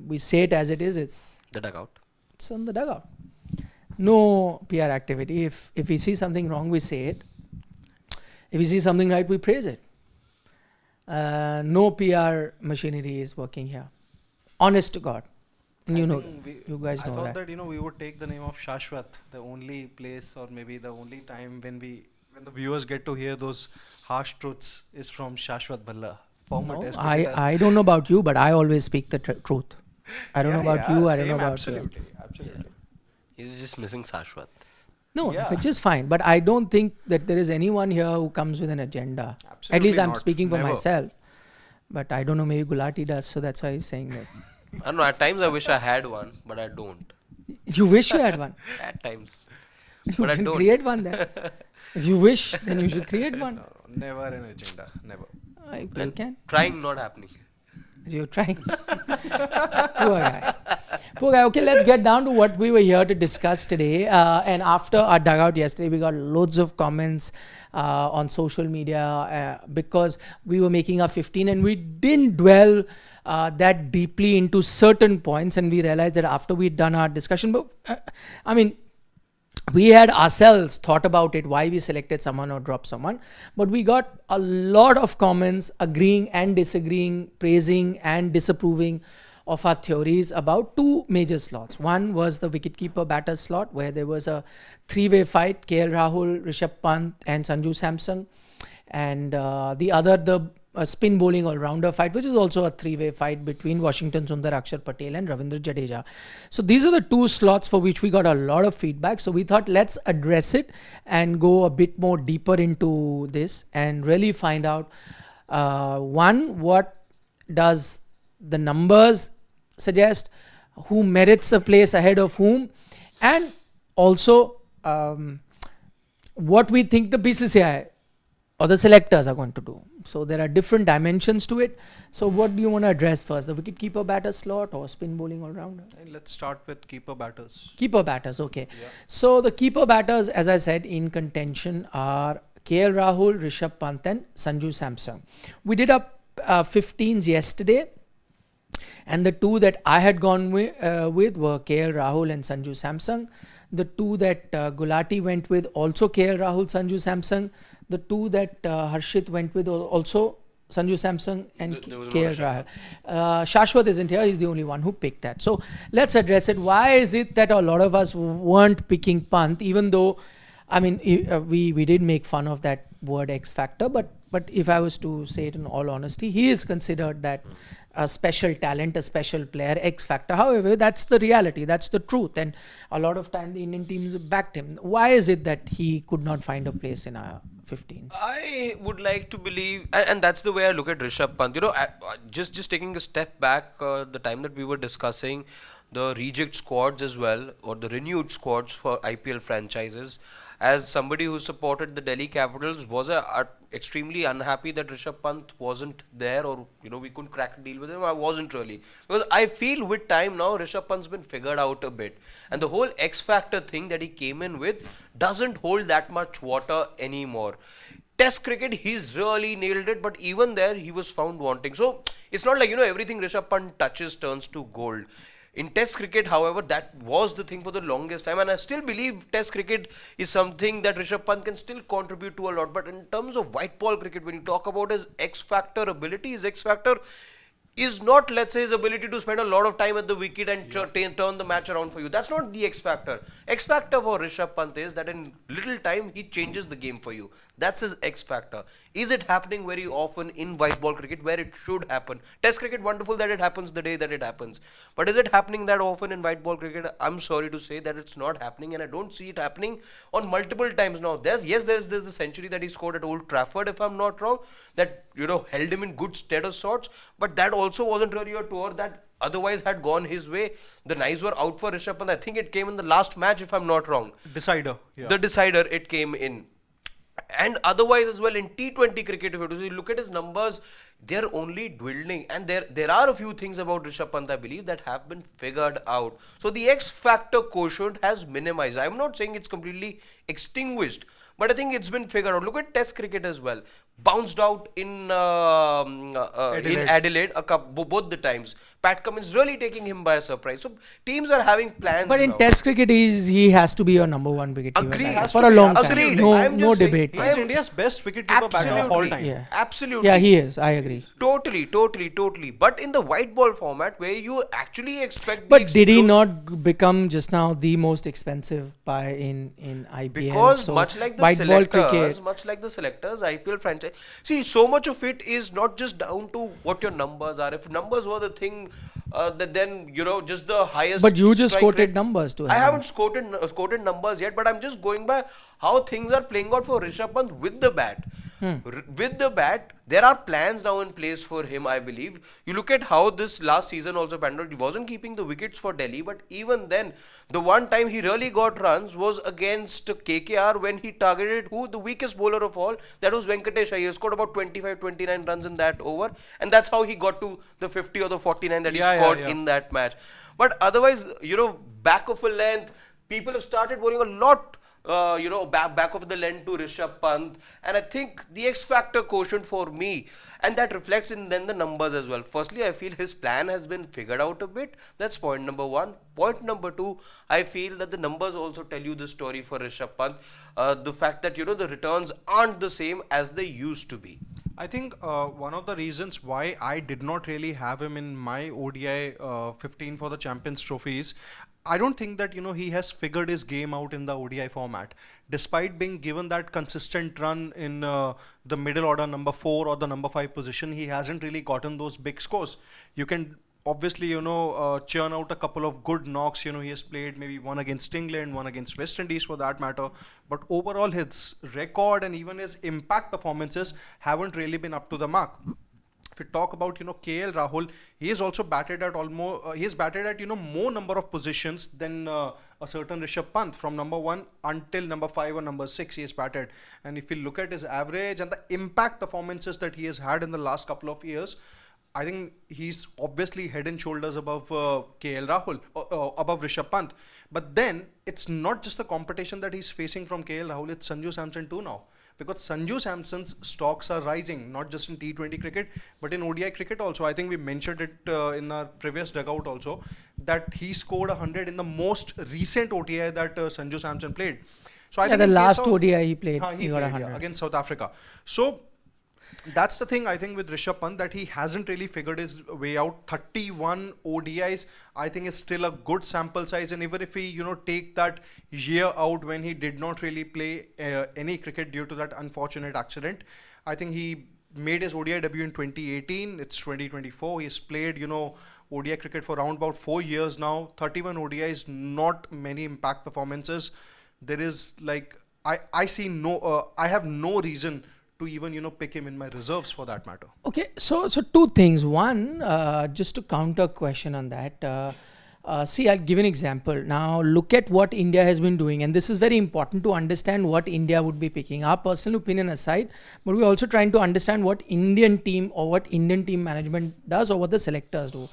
we say it as it is, it's The dugout. It's on the dugout. No PR activity. If we see something wrong, we say it. If we see something right, we praise it. No PR machinery is working here. Honest to God. And you guys know that. I thought that we would take the name of Shashwat, the only place or maybe the only time when the viewers get to hear those harsh truths is from Shashwat Bhalla. No, I don't know about you, but I always speak the truth. I don't know about you. I don't know about you. Absolutely. Yeah. He's just missing Sashwat. No, which is fine. But I don't think that there is anyone here who comes with an agenda. Absolutely At least I'm not. speaking for Never. myself. But I don't know, maybe Gulati does, so that's why he's saying that. I don't know, at times I wish I had one, but I don't. You wish you had one. At times. You But I can don't. create one then. If you wish, then you should create one. No, never an agenda. Never. You can. Trying, not happening. You're trying. Poor guy. Poor guy. Okay, let's get down to what we were here to discuss today. And after our dugout yesterday, we got loads of comments on social media because we were making our 15 and we didn't dwell that deeply into certain points, and we realized that after we'd done our discussion, but we had ourselves thought about it, why we selected someone or dropped someone, but we got a lot of comments agreeing and disagreeing, praising and disapproving of our theories about two major slots. One was the wicketkeeper batter slot, where there was a three-way fight, KL Rahul, Rishabh Pant and Sanju Samson, and the other, the spin bowling all-rounder fight, which is also a three-way fight between Washington Sundar, Akshar Patel and Ravindra Jadeja. So these are the two slots for which we got a lot of feedback. So we thought, let's address it and go a bit more deeper into this and really find out, one, what does the numbers suggest, who merits a place ahead of whom, and also what we think the BCCI or the selectors are going to do. So there are different dimensions to it. So what do you want to address first, the wicket-keeper batter slot or spin bowling all-rounder? And let's start with keeper batters. Keeper batters, okay. Yeah. So the keeper batters, as I said, in contention are KL Rahul, Rishabh Pant and Sanju Samson. We did up 15s yesterday, and the two that I had gone with were KL Rahul and Sanju Samson. The two that Gulati went with, also KL Rahul, Sanju Samson. The two that Harshit went with, also Sanju Samson and KL Rahul. Shashwat isn't here, he's the only one who picked that. So let's address it. Why is it that a lot of us weren't picking Pant, even though, we did make fun of that word X factor, but if I was to say it in all honesty, he is considered that a special talent, a special player, X factor. However, that's the reality, that's the truth, and a lot of time the Indian teams backed him. Why is it that he could not find a place in our 15s? I would like to believe, and that's the way I look at Rishabh Pant. Just taking a step back, the time that we were discussing the reject squads as well, or the renewed squads for IPL franchises, as somebody who supported the Delhi Capitals, was extremely unhappy that Rishabh Pant wasn't there, or we couldn't crack a deal with him. I wasn't really, because I feel with time now Rishabh Pant's been figured out a bit, and the whole X factor thing that he came in with doesn't hold that much water anymore. Test cricket, he's really nailed it, but even there he was found wanting. So it's not like everything Rishabh Pant touches turns to gold. In Test cricket, however, that was the thing for the longest time, and I still believe Test cricket is something that Rishabh Pant can still contribute to a lot. But in terms of white ball cricket, when you talk about his X factor ability, his X factor, is not, let's say, his ability to spend a lot of time at the wicket and turn the match around for you. That's not the X factor. X factor for Rishabh Pant is that in little time he changes the game for you. That's his X factor. Is it happening very often in white ball cricket where it should happen? Test cricket, wonderful that it happens the day that it happens. But is it happening that often in white ball cricket? I'm sorry to say that it's not happening, and I don't see it happening on multiple times now. There's the century that he scored at Old Trafford, if I'm not wrong, that held him in good stead of sorts. But that also wasn't really a tour that otherwise had gone his way. The knives were out for Rishabh Pant. I think it came in the last match, if I'm not wrong. Decider. Yeah. The decider, it came in. And otherwise as well in T20 cricket, if you look at his numbers, they're only dwindling. And there are a few things about Rishabh Pant, I believe, that have been figured out. So the X factor quotient has minimized. I'm not saying it's completely extinguished, but I think it's been figured out. Look at Test cricket as well. Bounced out in Adelaide both the times. Pat Cummins really taking him by a surprise. So teams are having plans. But in now. Test cricket, he has to be your number one wicket keeper Agreed. batter for a long time. Agreed. No debate. He's India's best wicketkeeper batter of all time. Yeah. Absolutely. Yeah, he is. I agree. Totally. But in the white ball format where you actually expect. But did he not become just now the most expensive buy in IPL? Because so much like the white ball cricket, selectors, IPL franchise. See, so much of it is not just down to what your numbers are. If numbers were the thing, then just the highest. But you just strike quoted rate. numbers to him. I haven't quoted numbers yet, but I'm just going by how things are playing out for Rishabh Pant with the bat. With the bat, there are plans now in place for him, I believe. You look at how this last season also panned out. He wasn't keeping the wickets for Delhi, but even then, the one time he really got runs was against KKR when he targeted the weakest bowler of all, that was Venkatesh Iyer. He scored about 25-29 runs in that over, and that's how he got to the 50 or the 49 that he scored in that match. But otherwise, back of a length, people have started worrying a lot. Back of the length to Rishabh Pant, and I think the X factor quotient for me, and that reflects in then the numbers as well. Firstly, I feel his plan has been figured out a bit. That's point number one. Point number two, I feel that the numbers also tell you the story for Rishabh Pant. The fact that the returns aren't the same as they used to be. I think one of the reasons why I did not really have him in my ODI 15 for the Champions Trophies, I don't think that he has figured his game out in the ODI format. Despite being given that consistent run in the middle order number 4 or the number 5 position, he hasn't really gotten those big scores. You can obviously churn out a couple of good knocks. He has played maybe one against England, one against West Indies for that matter, but overall his record and even his impact performances haven't really been up to the mark. If we talk about KL Rahul, he has also batted at almost he has batted at more number of positions than a certain Rishabh Pant. From number 1 until number 5 or number 6 he has batted, and if you look at his average and the impact performances that he has had in the last couple of years, I think he's obviously head and shoulders above KL Rahul, above Rishabh Pant. But then it's not just the competition that he's facing from KL Rahul, it's Sanju Samson too now. Because Sanju Samson's stocks are rising, not just in T20 cricket, but in ODI cricket also. I think we mentioned it in our previous dugout also, that he scored 100 in the most recent ODI that Sanju Samson played. So I think the last ODI he played, he got played 100 against South Africa. So that's the thing I think with Rishabh Pant, that he hasn't really figured his way out. 31 ODIs I think is still a good sample size, and even if he take that year out when he did not really play any cricket due to that unfortunate accident, I think he made his ODI debut in 2018. It's 2024. He's played ODI cricket for around about 4 years now. 31 ODIs, not many impact performances. There is I see I have no reason to even pick him in my reserves for that matter. Okay, so two things. One, just to counter question on that. See, I'll give an example. Now, look at what India has been doing, and this is very important to understand what India would be picking. Our personal opinion aside, but we're also trying to understand what Indian team or what Indian team management does or what the selectors do.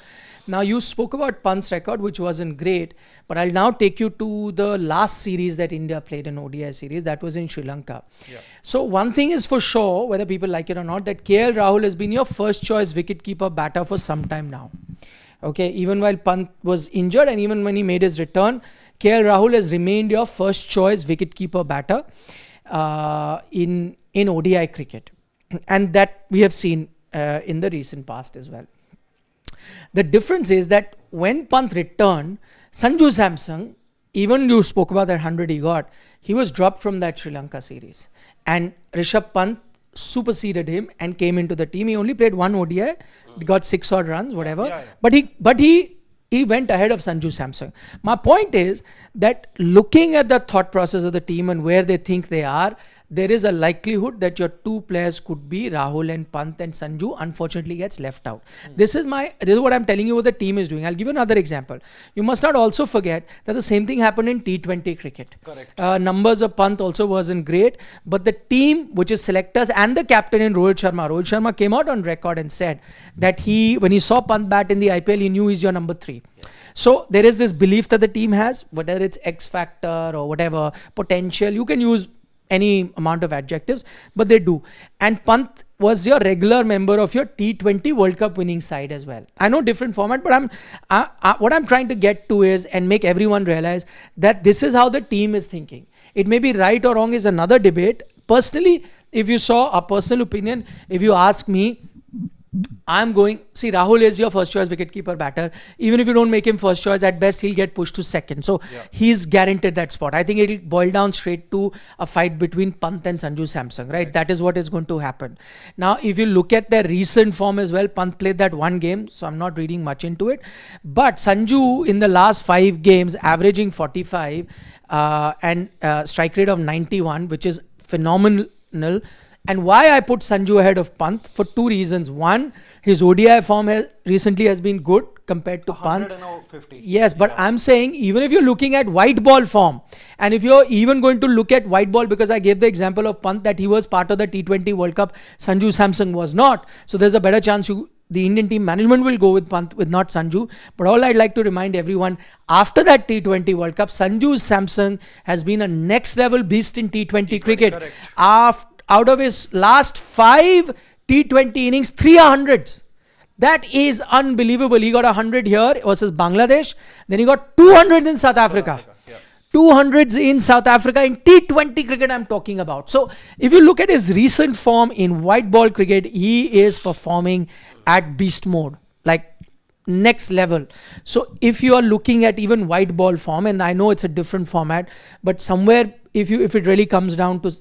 Now, you spoke about Pant's record, which wasn't great, but I'll now take you to the last series that India played, an ODI series, that was in Sri Lanka. Yeah. So one thing is for sure, whether people like it or not, that KL Rahul has been your first choice wicketkeeper batter for some time now. Okay, even while Pant was injured and even when he made his return, KL Rahul has remained your first choice wicketkeeper batter in ODI cricket. And that we have seen in the recent past as well. The difference is that when Pant returned, Sanju Samson, even you spoke about that 100 he got, he was dropped from that Sri Lanka series. And Rishabh Pant superseded him and came into the team. He only played one ODI, got 6 odd runs, whatever. Yeah. But he went ahead of Sanju Samson. My point is that looking at the thought process of the team and where they think they are, there is a likelihood that your two players could be Rahul and Pant, and Sanju unfortunately gets left out. This is what I'm telling you what the team is doing. I'll give you another example. You must not also forget that the same thing happened in T20 cricket. Correct. Numbers of Pant also wasn't great, but the team, which is selectors and the captain in Rohit Sharma came out on record and said that when he saw Pant bat in the IPL, he knew he's your number 3. So there is this belief that the team has, whether it's X factor or whatever, potential, you can use any amount of adjectives, but they do. And Pant was your regular member of your T20 World Cup winning side as well. I know different format, but what I'm trying to get to is and make everyone realize that this is how the team is thinking. It may be right or wrong is another debate. Personally, if you saw a personal opinion, if you ask me, Rahul is your first choice wicketkeeper batter. Even if you don't make him first choice, at best he'll get pushed to second. So he's guaranteed that spot. I think it'll boil down straight to a fight between Pant and Sanju Samson, right? That is what is going to happen. Now, if you look at their recent form as well, Pant played that one game, so I'm not reading much into it. But Sanju in the last 5 games, averaging 45 and strike rate of 91, which is phenomenal. And why I put Sanju ahead of Pant? For 2 reasons. One, his ODI form recently has been good compared to Pant. 150. Yes, but I'm saying even if you're looking at white ball form, and if you're even going to look at white ball, because I gave the example of Pant that he was part of the T20 World Cup, Sanju Samson was not. So there's a better chance the Indian team management will go with Pant, with not Sanju. But all I'd like to remind everyone, after that T20 World Cup, Sanju Samson has been a next level beast in T20 cricket. Correct. Out of his last 5 T20 innings, 3 are hundreds. That is unbelievable. He got 100 here versus Bangladesh. Then he got 200 in South Africa. 200s in South Africa in T20 cricket I'm talking about. So if you look at his recent form in white ball cricket, he is performing at beast mode, like next level. So if you are looking at even white ball form, and I know it's a different format, but somewhere if it really comes down to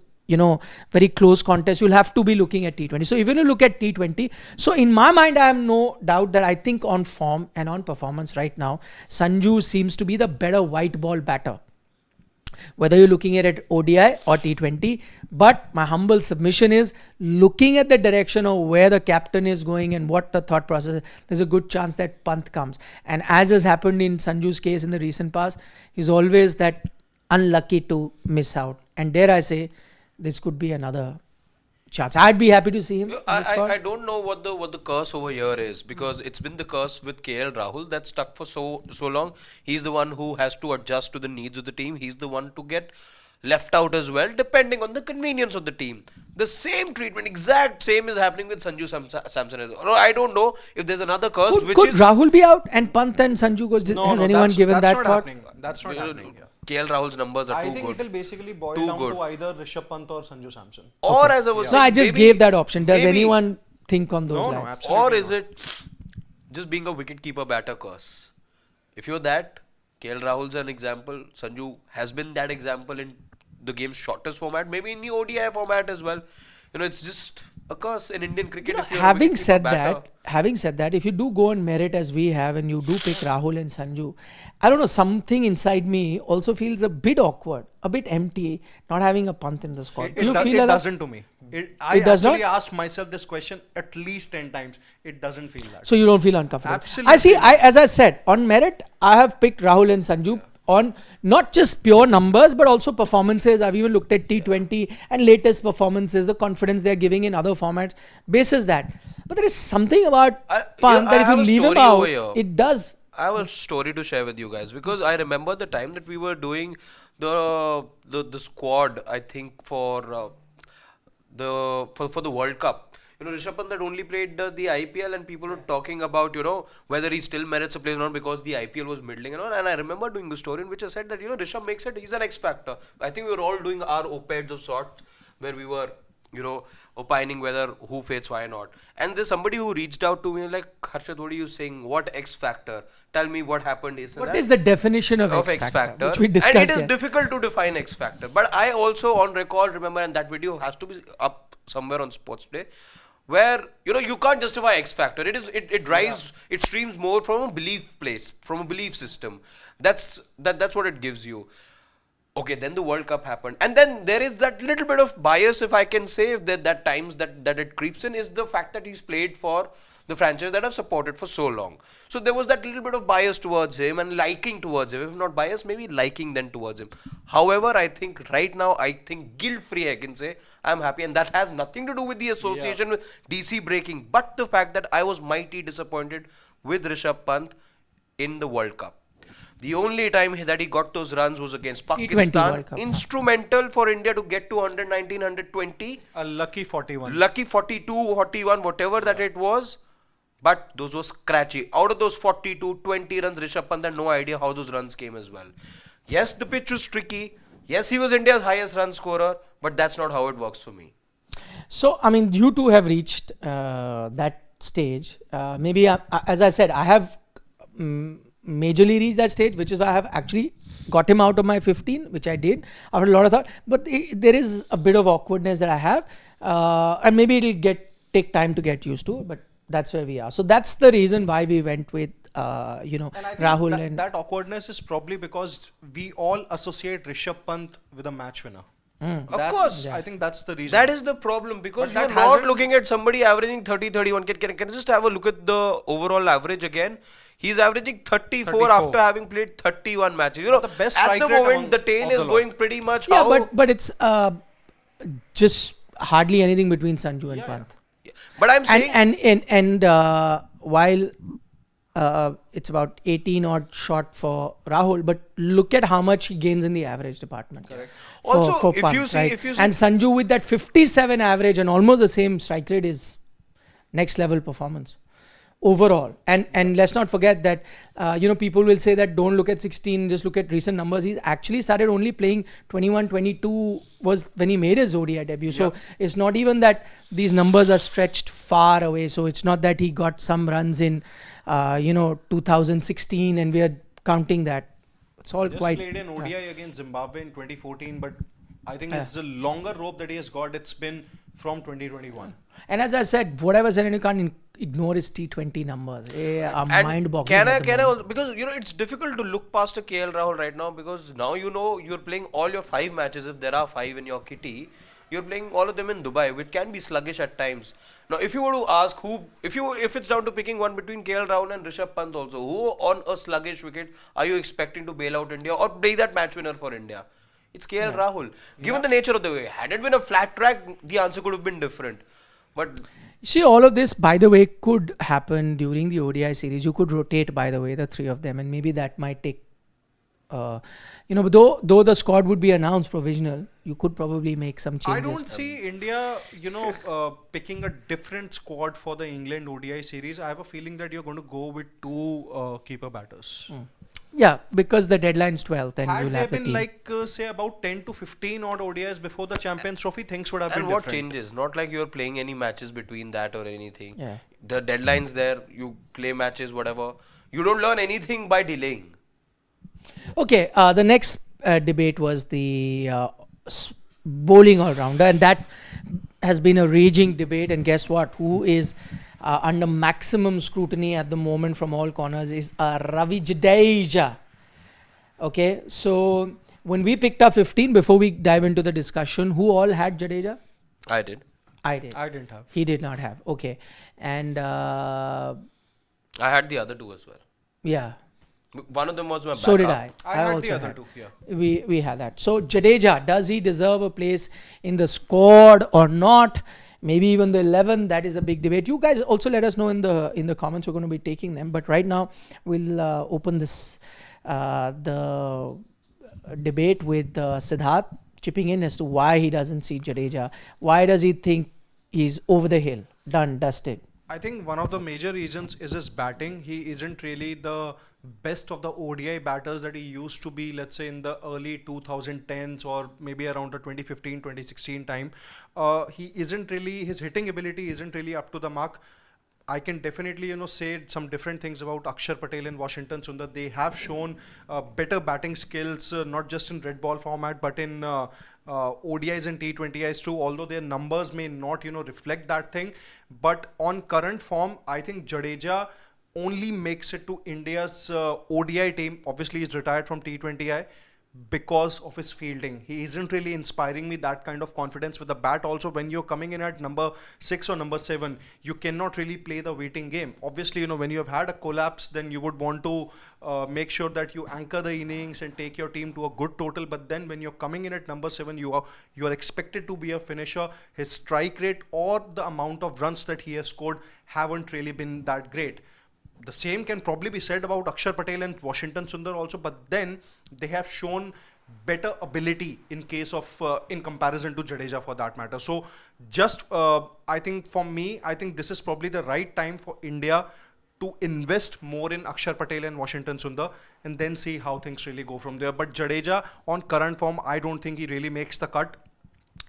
very close contest, you'll have to be looking at T20. So even you look at T20, so in my mind, I have no doubt that I think on form and on performance right now, Sanju seems to be the better white ball batter. Whether you're looking at it ODI or T20, but my humble submission is looking at the direction of where the captain is going and what the thought process is, there's a good chance that Pant comes. And as has happened in Sanju's case in the recent past, he's always that unlucky to miss out. And dare I say, this could be another chance. I'd be happy to see him. I don't know what the curse over here is, because it's been the curse with KL Rahul that's stuck for so long. He's the one who has to adjust to the needs of the team. He's the one to get left out as well, depending on the convenience of the team. The same treatment, exact same, is happening with Sanju Samson as well. I don't know if there's another curse. Could Rahul be out and Pant and Sanju goes? No, has anyone given that thought? That's not happening. KL Rahul's numbers are I too think good. it will basically boil down to either Rishabh Pant or Sanju Samson. Or as I was saying, I just gave that option. Does anyone think on those lines? No, absolutely. Or is it just being a wicketkeeper batter curse? If you're that, KL Rahul's an example. Sanju has been that example in the game's shortest format, maybe in the ODI format as well. It's just a curse in Indian cricket. Having said that, if you do go on merit as we have and you do pick Rahul and Sanju, I don't know, something inside me also feels a bit awkward, a bit empty, not having a Pant in the squad. It doesn't to me. I actually asked myself this question at least 10 times. It doesn't feel that. So you don't feel uncomfortable? Absolutely. As I said, on merit, I have picked Rahul and Sanju. On not just pure numbers, but also performances. I've even looked at T20 and latest performances, the confidence they're giving in other formats, basis that. But there is something about Pant that if you leave him out, it does. I have a story to share with you guys, because I remember the time that we were doing the squad, I think for the World Cup. Rishabh Pant had only played the IPL, and people were talking about, whether he still merits a place or not, because the IPL was middling and all. And I remember doing the story in which I said that, Rishabh makes it, he's an X factor. I think we were all doing our op-eds of sorts, where we were opining whether who fits, why not. And there's somebody who reached out to me like, Harshad, what are you saying? What X factor? Tell me what happened. What is the definition of X factor? Which we discussed. And it is difficult to define X factor. But I also on record remember, and that video has to be up somewhere on Sports Day, where you can't justify X factor. It drives, it streams more from a belief place, from a belief system. That's what it gives you. Okay, then the World Cup happened, and then there is that little bit of bias, if I can say, that times that it creeps in, is the fact that he's played for the franchise that I've supported for so long. So there was that little bit of bias towards him and liking towards him. If not bias, maybe liking then towards him. However, I think right now, guilt-free I can say, I'm happy, and that has nothing to do with the association with DC breaking, but the fact that I was mighty disappointed with Rishabh Pant in the World Cup. The only time that he got those runs was against Pakistan. Instrumental for India to get to 119, 120. A lucky 41. Lucky 42, 41, whatever that it was. But those were scratchy. Out of those 42, 20 runs, Rishabh Pant had no idea how those runs came as well. Yes, the pitch was tricky. Yes, he was India's highest run scorer. But that's not how it works for me. So, I mean, you two have reached that stage. Maybe, as I said, I have... majorly reached that stage, which is why I have actually got him out of my 15, which I did after a lot of thought. But there is a bit of awkwardness that I have, and maybe it'll take time to get used to. But that's where we are. So that's the reason why we went with Rahul. And that awkwardness is probably because we all associate Rishabh Pant with a match winner. Of course. I think that's the reason. That is the problem, because you're not looking at somebody averaging 30, 31. Can I just have a look at the overall average again? He's averaging 34 after having played 31 matches. The best at the moment, the tail is going pretty much but it's just hardly anything between Sanju and Pant. Yeah. But I'm saying... And while it's about 18 odd short for Rahul, but look at how much he gains in the average department. Correct. For if Pant, you see, and Sanju with that 57 average and almost the same strike rate is next level performance overall. And let's not forget that people will say that don't look at 16, just look at recent numbers. He's actually started only playing 21, 22 was when he made his ODI debut. So it's not even that these numbers are stretched far away. So it's not that he got some runs in 2016 and we are counting that. It's all just quite... played an ODI against Zimbabwe in 2014, but I think it's a longer rope that he has got. It's been from 2021. And as I said, whatever said, you can't ignore his T20 numbers. Mind-boggling. Can I also, because it's difficult to look past a KL Rahul right now, because now you're playing all your 5 matches. If there are 5 in your kitty, you're playing all of them in Dubai, which can be sluggish at times. Now, if you were to ask if it's down to picking one between KL Rahul and Rishabh Pant also, who on a sluggish wicket are you expecting to bail out India or be that match winner for India? It's KL Rahul. Given the nature of the way, had it been a flat track, the answer could have been different. But see, all of this, by the way, could happen during the ODI series. You could rotate, by the way, the 3 of them, and maybe that might take, though the squad would be announced provisional, you could probably make some changes. I don't see India, picking a different squad for the England ODI series. I have a feeling that you're going to go with 2 keeper batters. Yeah, because the deadline's 12th and you'll have the team. Had there been say about 10 to 15 odd ODIs before the Champions Trophy, things would have been different. different. And what changes? Not like you're playing any matches between that or anything. Yeah. The deadline's there, you play matches, whatever. You don't learn anything by delaying. Okay, the next debate was the bowling all-rounder, and that has been a raging debate. And guess what? Who is under maximum scrutiny at the moment from all corners is Ravi Jadeja. Okay, so when we picked up 15, before we dive into the discussion, who all had Jadeja? I did. I didn't have. He did not have. Okay, and I had the other 2 as well. Yeah. One of them was my backup. So did I. I had also the other 2. Yeah. We had that. So Jadeja, does he deserve a place in the squad or not? Maybe even the 11. That is a big debate. You guys also let us know in the comments. We're going to be taking them. But right now we'll open this the debate with Siddharth chipping in as to why he doesn't see Jadeja. Why does he think he's over the hill, done, dusted? I think one of the major reasons is his batting. He isn't really the best of the ODI batters that he used to be, let's say in the early 2010s or maybe around the 2015, 2016 time. He isn't really, his hitting ability isn't really up to the mark. I can definitely, say some different things about Akshar Patel and Washington Sundar. They have shown better batting skills, not just in red ball format, but in ODIs and T20Is too. Although their numbers may not, reflect that thing, but on current form, I think Jadeja only makes it to India's ODI team. Obviously, he's retired from T20I because of his fielding. He isn't really inspiring me that kind of confidence with the bat. Also, when you're coming in at number 6 or number 7, you cannot really play the waiting game. Obviously, when you have had a collapse, then you would want to make sure that you anchor the innings and take your team to a good total. But then when you're coming in at number 7, you are expected to be a finisher. His strike rate or the amount of runs that he has scored haven't really been that great. The same can probably be said about Akshar Patel and Washington Sundar also, but then they have shown better ability in case of in comparison to Jadeja for that matter. So just I think for me, I think this is probably the right time for India to invest more in Akshar Patel and Washington Sundar and then see how things really go from there. But Jadeja on current form, I don't think he really makes the cut.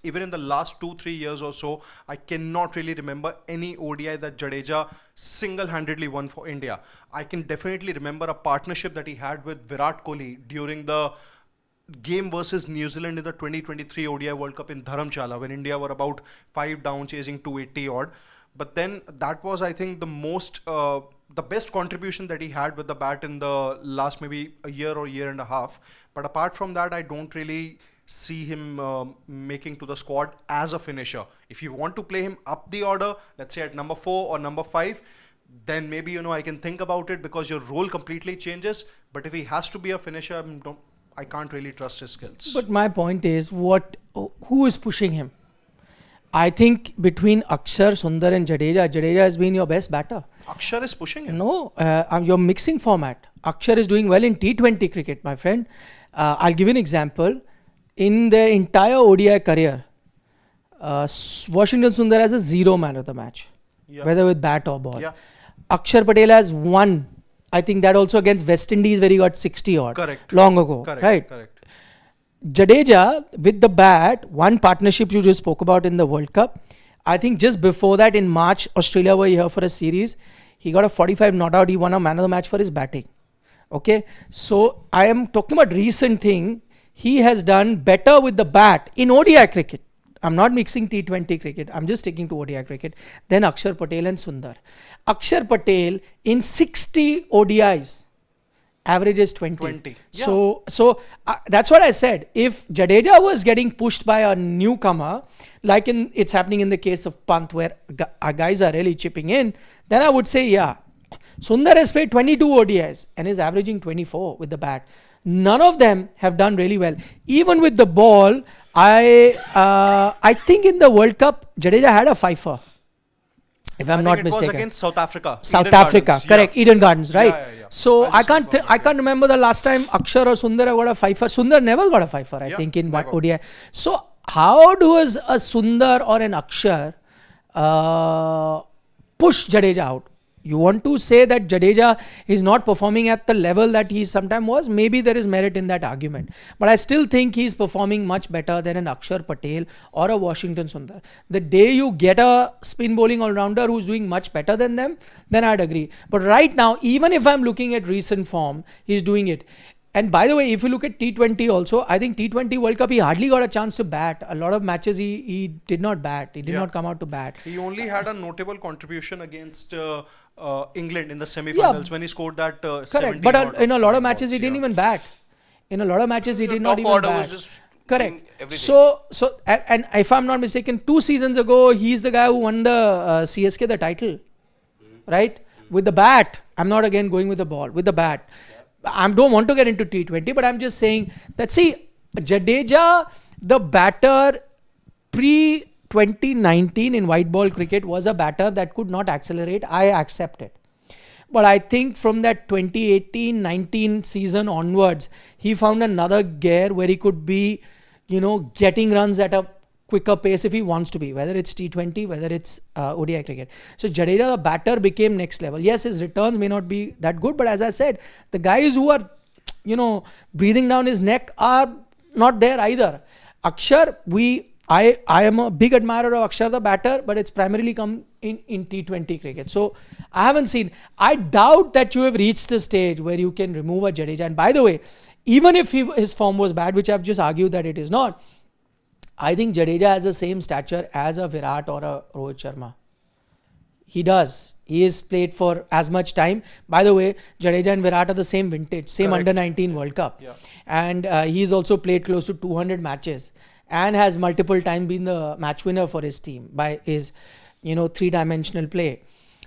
Even in the last 2-3 years or so, I cannot really remember any ODI that Jadeja single-handedly won for India. I can definitely remember a partnership that he had with Virat Kohli during the game versus New Zealand in the 2023 ODI World Cup in Dharamshala when India were about 5 down chasing 280 odd. But then that was, I think, the best contribution that he had with the bat in the last maybe a year or year and a half. But apart from that, I don't really see him making to the squad as a finisher. If you want to play him up the order, let's say at number 4 or number 5, then maybe I can think about it because your role completely changes. But if he has to be a finisher, I can't really trust his skills. But my point is, who is pushing him? I think between Akshar, Sundar and Jadeja has been your best batter. Akshar is pushing him? No, you're mixing format. Akshar is doing well in T20 cricket, my friend. I'll give you an example. In their entire ODI career, Washington Sundar has a 0 man of the match, whether with bat or ball. Yeah. Akshar Patel has 1. I think that also against West Indies where he got 60 odd. Correct. Long ago. Correct. Right? Correct. Jadeja with the bat, one partnership you just spoke about in the World Cup. I think just before that in March, Australia were here for a series. He got a 45 not out. He won a man of the match for his batting. Okay. So I am talking about recent thing. He has done better with the bat in ODI cricket. I'm not mixing T20 cricket. I'm just sticking to ODI cricket. Then Akshar Patel and Sundar. Akshar Patel in 60 ODIs averages 20. Yeah. So that's what I said. If Jadeja was getting pushed by a newcomer, like it's happening in the case of Pant, where our guys are really chipping in, then I would say, yeah. Sundar has played 22 ODIs and is averaging 24 with the bat. None of them have done really well. Even with the ball, I think in the World Cup, Jadeja had a fifer. If I'm not mistaken. It was against South Africa. South Eden Africa, Gardens. correct. Yeah. Eden Gardens, right? Yeah. So I can't remember the last time Akshar or Sundar have got a fifer. Sundar never got a fifer, I think, in ODI. So how does a Sundar or an Akshar push Jadeja out? You want to say that Jadeja is not performing at the level that he sometimes was? Maybe there is merit in that argument. But I still think he's performing much better than an Akshar Patel or a Washington Sundar. The day you get a spin bowling all-rounder who's doing much better than them, then I'd agree. But right now, even if I'm looking at recent form, he's doing it. And by the way, if you look at T20 also, I think T20 World Cup, he hardly got a chance to bat. A lot of matches he did not bat. He did not come out to bat. He only had a notable contribution against England in the semi-finals when he scored that 70. Correct. But in a lot of matches, he didn't even bat. In a lot of matches, he did not even bat. Top order was just correct. Everything. So, and if I'm not mistaken, 2 seasons ago, he's the guy who won the CSK the title, right? With the bat. I'm not again going with the ball, with the bat. I don't want to get into T20, but I'm just saying that, see, Jadeja, the batter pre-2019 in white ball cricket was a batter that could not accelerate. I accept it. But I think from that 2018-19 season onwards, he found another gear where he could be, getting runs at a quicker pace if he wants to be, whether it's T20, whether it's ODI cricket. So Jadeja, the batter, became next level. Yes, his returns may not be that good, but as I said, the guys who are, breathing down his neck are not there either. Akshar, I am a big admirer of Akshar, the batter, but it's primarily come in T20 cricket. So I haven't seen. I doubt that you have reached the stage where you can remove a Jadeja. And by the way, even if his form was bad, which I've just argued that it is not, I think Jadeja has the same stature as a Virat or a Rohit Sharma. He does. He is played for as much time. By the way, Jadeja and Virat are the same vintage, same Correct. under-19 World Cup. Yeah. And he's also played close to 200 matches and has multiple times been the match winner for his team by his, three-dimensional play.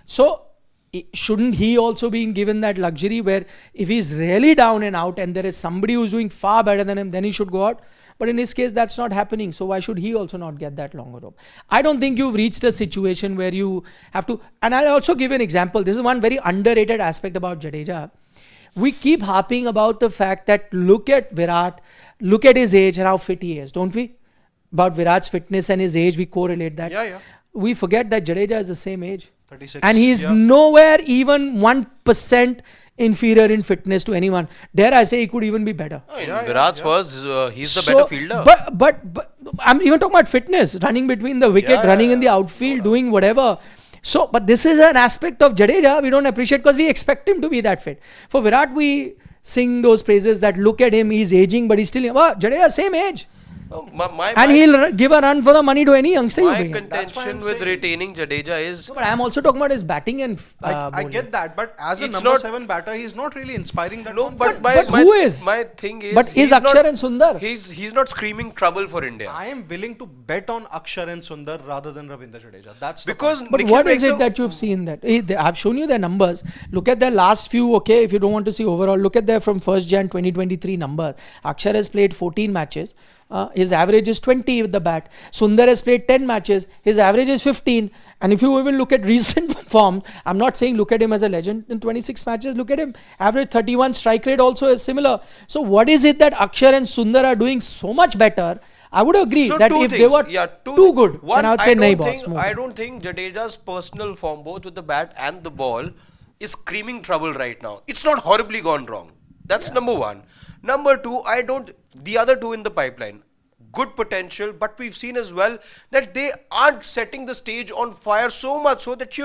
So shouldn't he also be given that luxury where if he's really down and out and there is somebody who's doing far better than him, then he should go out? But in his case, that's not happening. So why should he also not get that longer rope? I don't think you've reached a situation where you have to. And I'll also give you an example. This is one very underrated aspect about Jadeja. We keep harping about the fact that look at Virat, look at his age and how fit he is, don't we? About Virat's fitness and his age, we correlate that. Yeah. We forget that Jadeja is the same age. 36. And he's nowhere even 1% inferior in fitness to anyone. Dare I say he could even be better. Virat's was, he's the better fielder. But I'm even talking about fitness, running between the wicket, running in the outfield, doing whatever. So, but this is an aspect of Jadeja we don't appreciate because we expect him to be that fit. For Virat, we sing those praises that look at him, he's aging, but he's still, Jadeja, same age. And he'll give a run for the money to any youngster. My contention with retaining Jadeja is... No, but I'm also talking about his batting and I get that, but as a number 7 batter, he's not really inspiring that. No, but who is? My thing is... But is Akshar and Sundar? He's not screaming trouble for India. I am willing to bet on Akshar and Sundar rather than Ravindra Jadeja. That's because... But what is it that you've seen that? I've shown you their numbers. Look at their last few, okay, if you don't want to see overall, look at their from 1st Jan 2023 numbers. Akshar has played 14 matches. His average is 20 with the bat. Sundar has played 10 matches. His average is 15. And if you even look at recent form, I'm not saying look at him as a legend. In 26 matches, look at him. Average 31, strike rate also is similar. So what is it that Akshar and Sundar are doing so much better? I would agree that if they were too good, then I would say nahi boss. I don't think Jadeja's personal form, both with the bat and the ball, is screaming trouble right now. It's not horribly gone wrong. That's number one. Number two, the other two in the pipeline, good potential, but we've seen as well that they aren't setting the stage on fire so much so that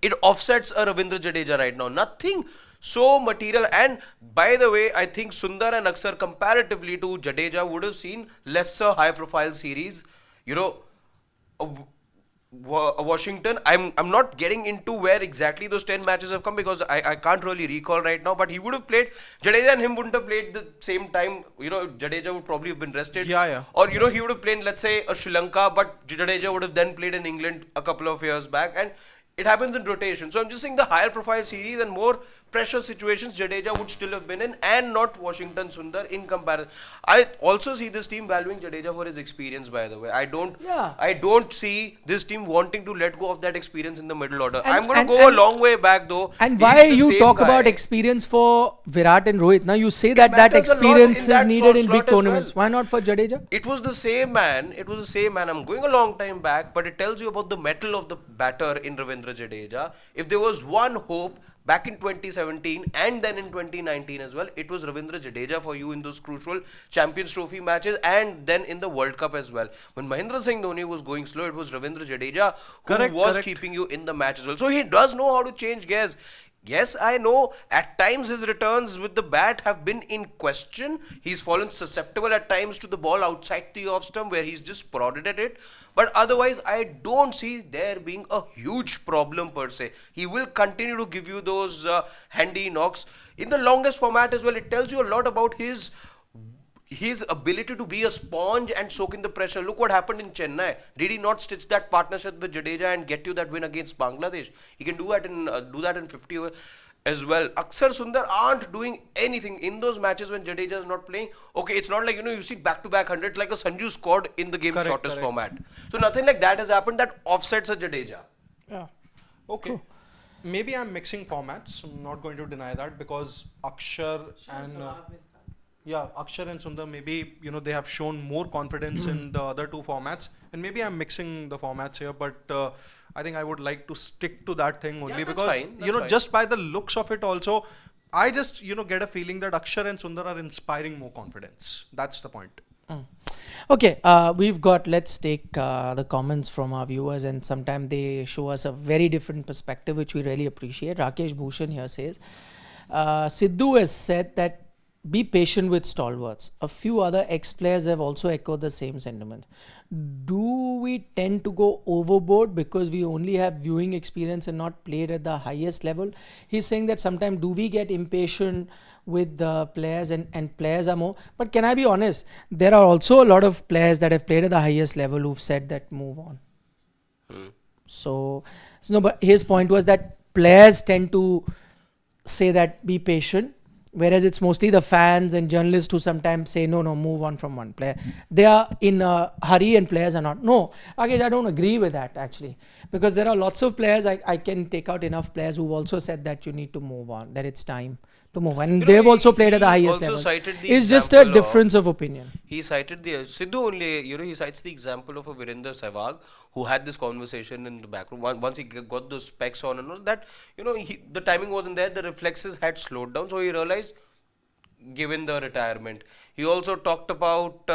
it offsets a Ravindra Jadeja right now. Nothing so material. And by the way, I think Sundar and Akshar comparatively to Jadeja would have seen lesser high profile series. Washington, I'm not getting into where exactly those 10 matches have come because I can't really recall right now, but he would have played, Jadeja and him wouldn't have played the same time. Jadeja would probably have been rested. Or he would have played, let's say, a Sri Lanka, but Jadeja would have then played in England a couple of years back, and it happens in rotation. So I'm just saying the higher profile series and more pressure situations Jadeja would still have been in, and not Washington Sundar in comparison. I also see this team valuing Jadeja for his experience, by the way. I don't see this team wanting to let go of that experience in the middle order. I'm going to go a long way back though. And why you talk about experience for Virat and Rohit? Now you say that experience is needed in big tournaments. Why not for Jadeja? It was the same man. I'm going a long time back, but it tells you about the mettle of the batter in Ravindra Jadeja. If there was one hope back in 2017 and then in 2019 as well, it was Ravindra Jadeja for you in those crucial Champions Trophy matches and then in the World Cup as well. When Mahendra Singh Dhoni was going slow, it was Ravindra Jadeja who was keeping you in the match as well. So he does know how to change gears. Yes, I know at times his returns with the bat have been in question. He's fallen susceptible at times to the ball outside the off stump where he's just prodded at it. But otherwise, I don't see there being a huge problem per se. He will continue to give you those handy knocks. In the longest format as well, it tells you a lot about his ability to be a sponge and soak in the pressure. Look what happened in Chennai. Did he not stitch that partnership with Jadeja and get you that win against Bangladesh? He can do that in 50 as well. Akshar Sundar aren't doing anything in those matches when Jadeja is not playing. Okay, it's not like you see back-to-back hundreds like a Sanju scored in the game's shortest format. So nothing like that has happened that offsets a Jadeja. Yeah. Okay. True. Maybe I'm mixing formats. I'm not going to deny that because Akshar and... Yeah, Akshar and Sundar, maybe, they have shown more confidence in the other two formats. And maybe I'm mixing the formats here, but I think I would like to stick to that thing only that's because, fine, that's fine. just by the looks of it also, I just, get a feeling that Akshar and Sundar are inspiring more confidence. That's the point. Okay, let's take the comments from our viewers, and sometimes they show us a very different perspective, which we really appreciate. Rakesh Bhushan here says, Sidhu has said that be patient with stalwarts. A few other ex-players have also echoed the same sentiment. Do we tend to go overboard because we only have viewing experience and not played at the highest level? He's saying that sometimes do we get impatient with the players and players are more. But can I be honest? There are also a lot of players that have played at the highest level who've said that move on. So no, but his point was that players tend to say that be patient. Whereas it's mostly the fans and journalists who sometimes say, no, move on from one player. They are in a hurry and players are not. No, Rakesh, I don't agree with that actually. Because there are lots of players, I can take out enough players who've also said that you need to move on, that it's time to move on. And they've also played at the highest level. It's just a difference of opinion. He cited the Sidhu only, he cites the example of a Virender Sehwag who had this conversation in the back room. Once he got those specs on and all that, the timing wasn't there, the reflexes had slowed down, so he realized, given the retirement. He also talked about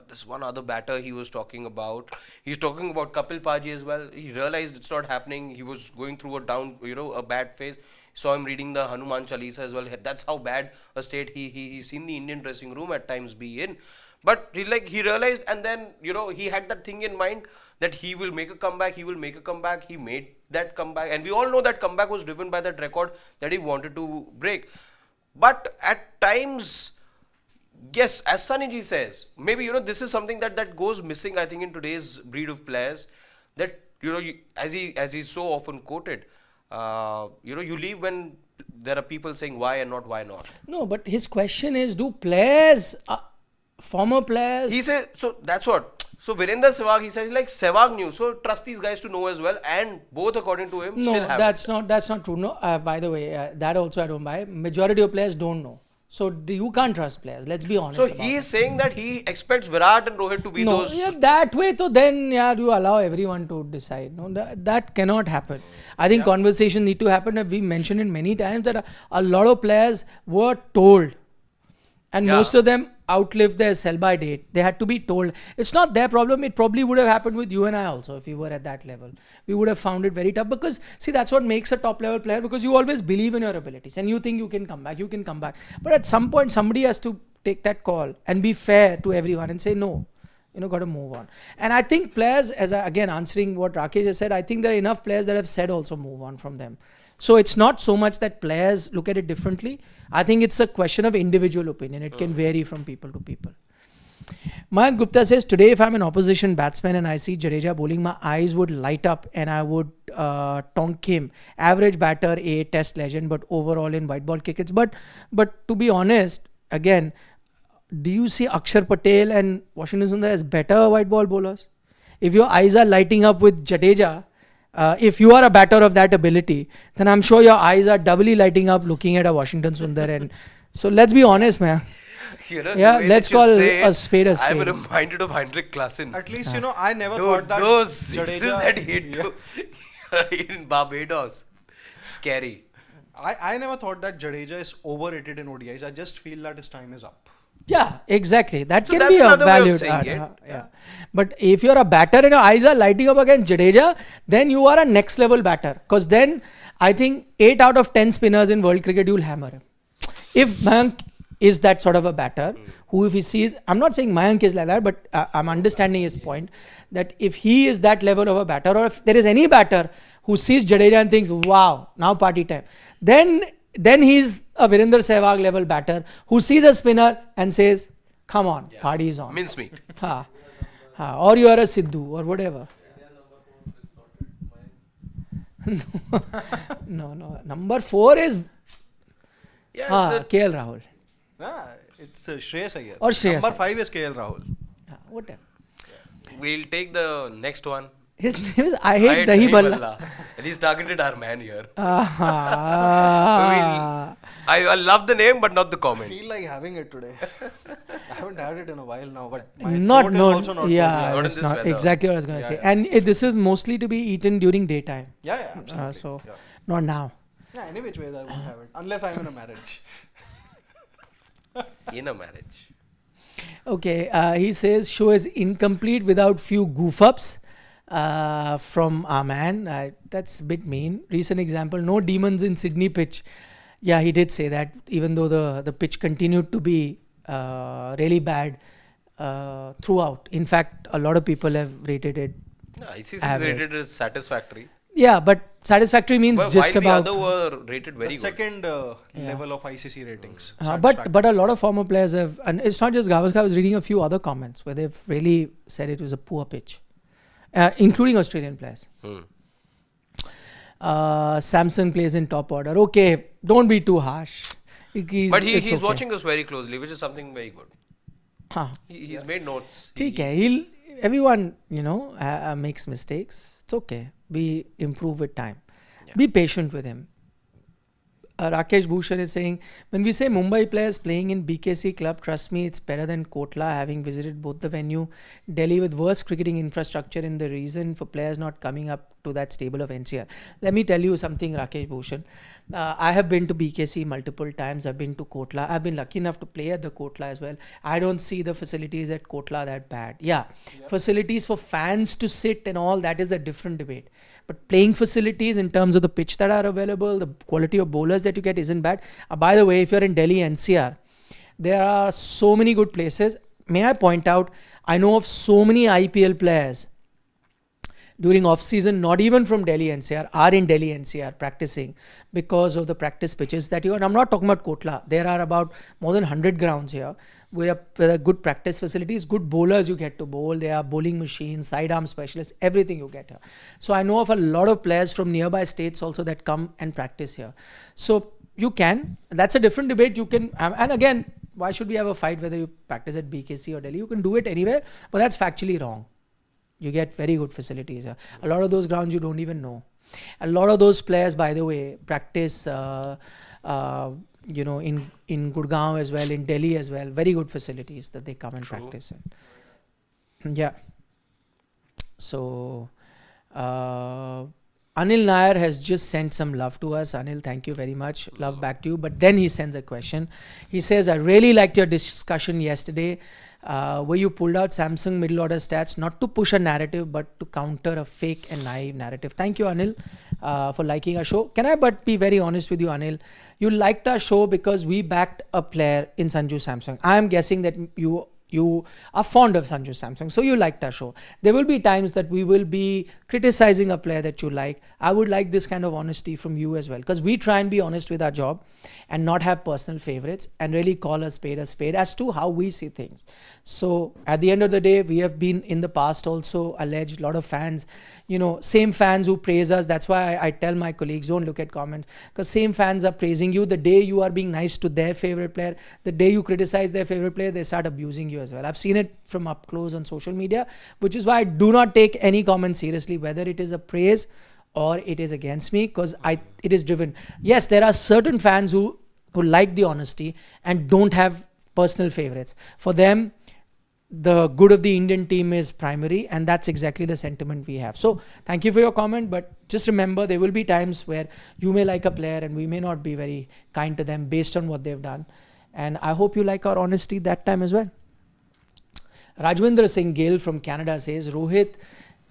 this one other batter he was talking about. He's talking about Kapil Paji as well. He realized it's not happening. He was going through a bad phase. Saw him reading the Hanuman Chalisa as well. That's how bad a state he's seen the Indian dressing room at times be in. But he realized, and then he had that thing in mind that he will make a comeback. He made that comeback, and we all know that comeback was driven by that record that he wanted to break. But at times, yes, as Sunnyji says, maybe this is something that goes missing, I think, in today's breed of players. That as he's so often quoted, you leave when there are people saying why and not why not. No, but his question is, do players, former players? He said, so that's what. So Virender Sehwag, he said, Sehwag knew, so trust these guys to know as well, and both according to him no, still have that's not true. No, by the way, that also I don't buy. Majority of players don't know. So you can't trust players. Let's be honest. So he is saying that he expects Virat and Rohit to be those. Yeah, that way, so then you allow everyone to decide. No, that cannot happen. I think conversations need to happen. We mentioned it many times that a lot of players were told, and most of them outlived their sell-by date. They had to be told. It's not their problem. It probably would have happened with you and I also if we were at that level. We would have found it very tough because, see, that's what makes a top-level player, because you always believe in your abilities and you think you can come back. But at some point, somebody has to take that call and be fair to everyone and say, no, got to move on. And I think players, again, answering what Rakesh has said, I think there are enough players that have said also move on from them. So it's not so much that players look at it differently. I think it's a question of individual opinion. It can vary from people to people. Mayank Gupta says, today if I'm an opposition batsman and I see Jadeja bowling, my eyes would light up and I would tonk him. Average batter, a test legend, but overall in white ball crickets. But to be honest, again, do you see Akshar Patel and Washington Sundar as better white ball bowlers? If your eyes are lighting up with Jadeja, if you are a batter of that ability, then I'm sure your eyes are doubly lighting up looking at a Washington Sundar. And so let's be honest, man. Let's call a spade a spade. I'm reminded of Heinrich Klaassen. At least, I never thought that those sixes that hit in Barbados. Scary. I never thought that Jadeja is overrated in ODIs. I just feel that his time is up. Yeah, exactly. That can be a valued. But if you're a batter and your eyes are lighting up against Jadeja, then you are a next level batter. Because then I think 8 out of 10 spinners in world cricket, you'll hammer him. If Mayank is that sort of a batter, who if he sees, I'm not saying Mayank is like that, but I'm understanding his point, that if he is that level of a batter, or if there is any batter who sees Jadeja and thinks, wow, now party time, then he's a Virender Sehwag level batter who sees a spinner and says, come on, party is on. Mincemeat. Or you are a Sidhu or whatever. No. Number 4 is KL Rahul. It's Shreyas Iyer. Or Shreyas. Number 5 is KL Rahul. Whatever. We'll take the next one. His name is I hate Dahi Balla. And he's targeted our man here. Ah. I love the name, but not the I comment. feel like having it today. I haven't had it in a while now, but my Not, throat is no, also not yeah, good. Not in that's this not weather. exactly what I was going to Yeah, say. yeah. And this is mostly to be eaten during daytime. Yeah, absolutely. So, yeah. not now. Yeah, any which ways I won't have it. Unless I'm in a marriage. In a marriage. Okay, he says show is incomplete without few goof ups from our man. That's a bit mean. Recent example: no demons in Sydney pitch. Yeah, he did say that. Even though the pitch continued to be really bad throughout. In fact, a lot of people have rated it. No, ICC Average. rated as satisfactory. Yeah, but satisfactory means But just while about. the other were rated very The good. second level of ICC ratings. But a lot of former players have, and it's not just Gavaskar. I was reading a few other comments where they've really said it was a poor pitch, including Australian players. Samsung plays in top order. Okay, don't be too harsh. But It's he's okay. watching us very closely, which is something very good. Huh. He's made notes. ठीक है. Everyone, makes mistakes. It's okay. We improve with time. Yeah. Be patient with him. Rakesh Bhushan is saying, when we say Mumbai players playing in BKC club, trust me, it's better than Kotla, having visited both the venue. Delhi with worse cricketing infrastructure in the reason for players not coming up to that stable of NCR. Let me tell you something, Rakesh Bhushan. I have been to BKC multiple times. I've been to Kotla. I've been lucky enough to play at the Kotla as well. I don't see the facilities at Kotla that bad. Yeah, facilities for fans to sit and all, that is a different debate. But playing facilities in terms of the pitch that are available, the quality of bowlers that you get isn't bad. By the way, if you're in Delhi NCR, there are so many good places. May I point out, I know of so many IPL players during off season, not even from Delhi NCR, are in Delhi NCR practicing because of the practice pitches that you, and I'm not talking about Kotla. There are about more than 100 grounds here where good practice facilities, good bowlers you get to bowl. There are bowling machines, sidearm specialists, everything you get here. So I know of a lot of players from nearby states also that come and practice here. So you can, that's a different debate. You can, and again, why should we have a fight whether you practice at BKC or Delhi? You can do it anywhere, but that's factually wrong. You get very good facilities here. A lot of those grounds you don't even know. A lot of those players, by the way, practice, in Gurgaon as well, in Delhi as well. Very good facilities that they come and practice in. Yeah. So, Anil Nair has just sent some love to us. Anil, thank you very much. Love back to you. But then he sends a question. He says, I really liked your discussion yesterday. Where you pulled out Samsung middle order stats not to push a narrative but to counter a fake and naive narrative. Thank you, Anil, for liking our show. Can I but be very honest with you, Anil? You liked our show because we backed a player in Sanju Samsung. I am guessing that you are fond of Sanju Samsung, so you liked our show. There will be times that we will be criticizing a player that you like. I would like this kind of honesty from you as well, because we try and be honest with our job and not have personal favorites and really call a spade as to how we see things. So at the end of the day, we have been in the past also alleged, a lot of fans, same fans who praise us. That's why I tell my colleagues, don't look at comments, because same fans are praising you. The day you are being nice to their favorite player, the day you criticize their favorite player, they start abusing you as well. I've seen it from up close on social media, which is why I do not take any comment seriously, whether it is a praise or it is against me, because it is driven. Yes, there are certain fans who like the honesty and don't have personal favorites. For them, the good of the Indian team is primary, and that's exactly the sentiment we have. So thank you for your comment, but just remember there will be times where you may like a player and we may not be very kind to them based on what they've done. And I hope you like our honesty that time as well. Rajwinder Singh Gill from Canada says, Rohit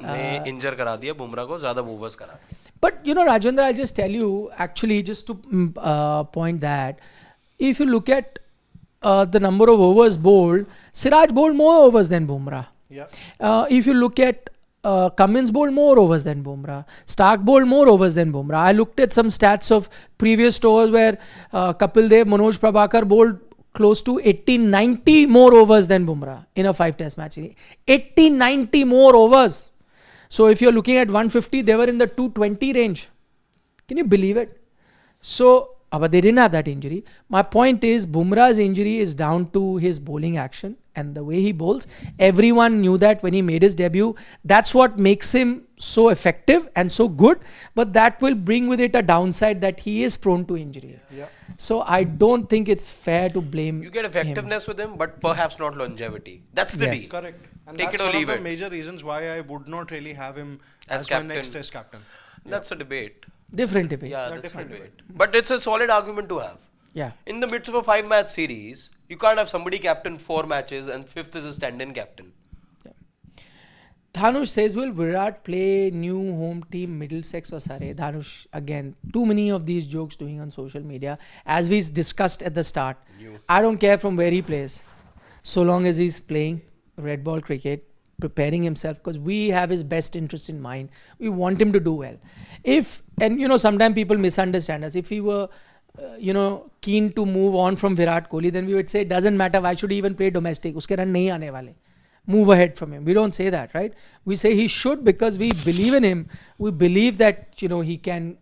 ने इंजर करा दिया बुमराह को, ज्यादा movers करा. But Rajwinder, I'll just tell you, actually, just to point that, if you look at the number of overs bowled, Siraj bowled more overs than Bumrah. Yeah. If you look at Cummins bowled more overs than Bumrah. Stark bowled more overs than Bumrah. I looked at some stats of previous tours where Kapil Dev, Manoj Prabhakar bowled close to 80-90 more overs than Bumrah in a 5-test match. 80-90 more overs. So if you're looking at 150, they were in the 220 range. Can you believe it? So But they didn't have that injury. My point is, Bumrah's injury is down to his bowling action and the way he bowls. Everyone knew that when he made his debut. That's what makes him so effective and so good. But that will bring with it a downside that he is prone to injury. Yeah. So I don't think it's fair to blame. You get effectiveness with him, but perhaps not longevity. That's the Yes. deal. Correct. And Take that's it or one leave of the it. major reasons why I would not really have him As as my captain. next test captain. That's a debate. Different debate. Yeah, Yeah, that's a different debate. But it's a solid argument to have. Yeah. In the midst of a 5-match series, you can't have somebody captain 4 matches and 5th is a stand-in captain. Dhanush says, will Virat play new home team Middlesex or Surrey? Dhanush, again, too many of these jokes doing on social media. As we discussed at the start, I don't care from where he plays. So long as he's playing red ball cricket, preparing himself, because we have his best interest in mind. We want him to do well. Sometimes people misunderstand us. If he were, keen to move on from Virat Kohli, then we would say, it doesn't matter, why should he even play domestic? Uske run nahi aane wale. Move ahead from him. We don't say that, right? We say he should because we believe in him. We believe that, he can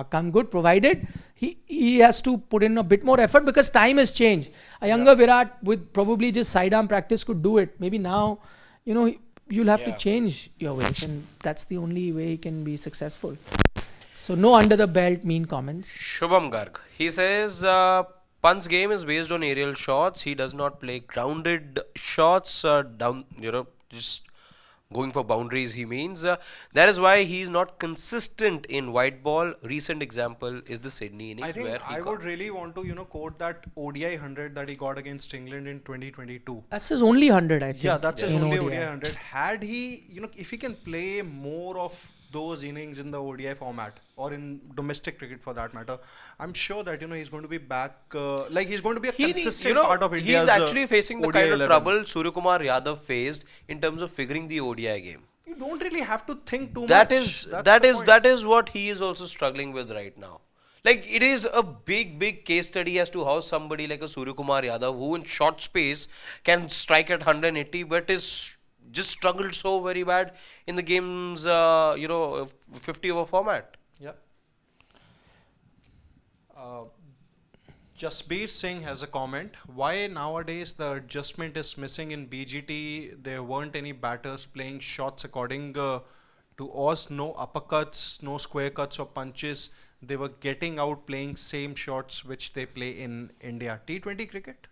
come good, provided he has to put in a bit more effort because time has changed. A younger Virat with probably just sidearm practice could do it. Maybe now, you'll have to change your ways, and that's the only way he can be successful. So no under the belt mean comments. Shubham Garg. He says, Pant's game is based on aerial shots. He does not play grounded shots just going for boundaries, he means. That is why he is not consistent in white ball. Recent example is the Sydney innings I think where he I would really want to, quote that ODI 100 that he got against England in 2022. That's his only 100, I think. Yeah, that's his in only ODI. ODI 100. Had he, if he can play more of those innings in the ODI format or in domestic cricket for that matter, I'm sure that he's going to be back. He's going to be a consistent part of India's he's actually facing the ODI kind of 11. trouble Suryakumar Yadav faced in terms of figuring the ODI game. You don't really have to think too That much. is That's that the is point. that is what he is also struggling with right now. Like, it is a big case study as to how somebody like a Suryakumar Yadav, who in short space can strike at 180, but is just struggled so very bad in the game's 50 over format. Yeah. Jasbir Singh has a comment. Why nowadays the adjustment is missing in BGT? There weren't any batters playing shots according to Oz. No uppercuts, no square cuts or punches. They were getting out playing same shots which they play in India. T20 cricket?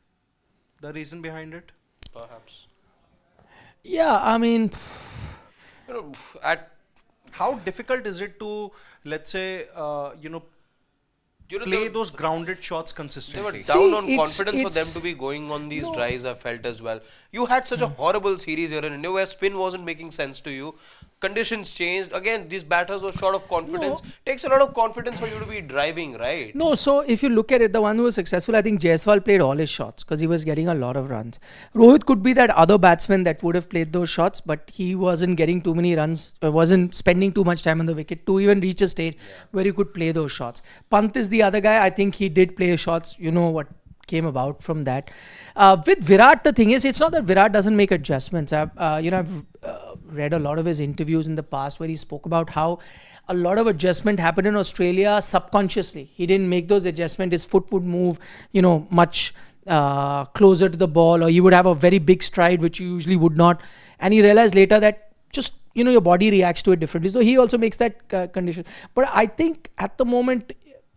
The reason behind it? Perhaps. Yeah, I mean, At How difficult is it to, let's say, play they those grounded shots were consistently? down on it's- confidence for them it's- to be going on these drives, I felt as well. You had such a horrible series here in India where spin wasn't making sense to you. Conditions changed. Again, these batters were short of confidence. Takes a lot of confidence for you to be driving, right? no, so if you look at it, the one who was successful, I think Jaiswal played all his shots because he was getting a lot of runs. Rohit could be that other batsman that would have played those shots, but he wasn't getting too many runs, wasn't spending too much time on the wicket to even reach a stage where he could play those shots. Pant is the other guy. I think he did play shots. You know what came about from that. With Virat, the thing is, it's not that Virat doesn't make adjustments. I've read a lot of his interviews in the past where he spoke about how a lot of adjustment happened in Australia subconsciously. He didn't make those adjustments. His foot would move, much closer to the ball, or he would have a very big stride, which you usually would not. And he realized later that just, your body reacts to it differently. So he also makes that condition. But I think at the moment,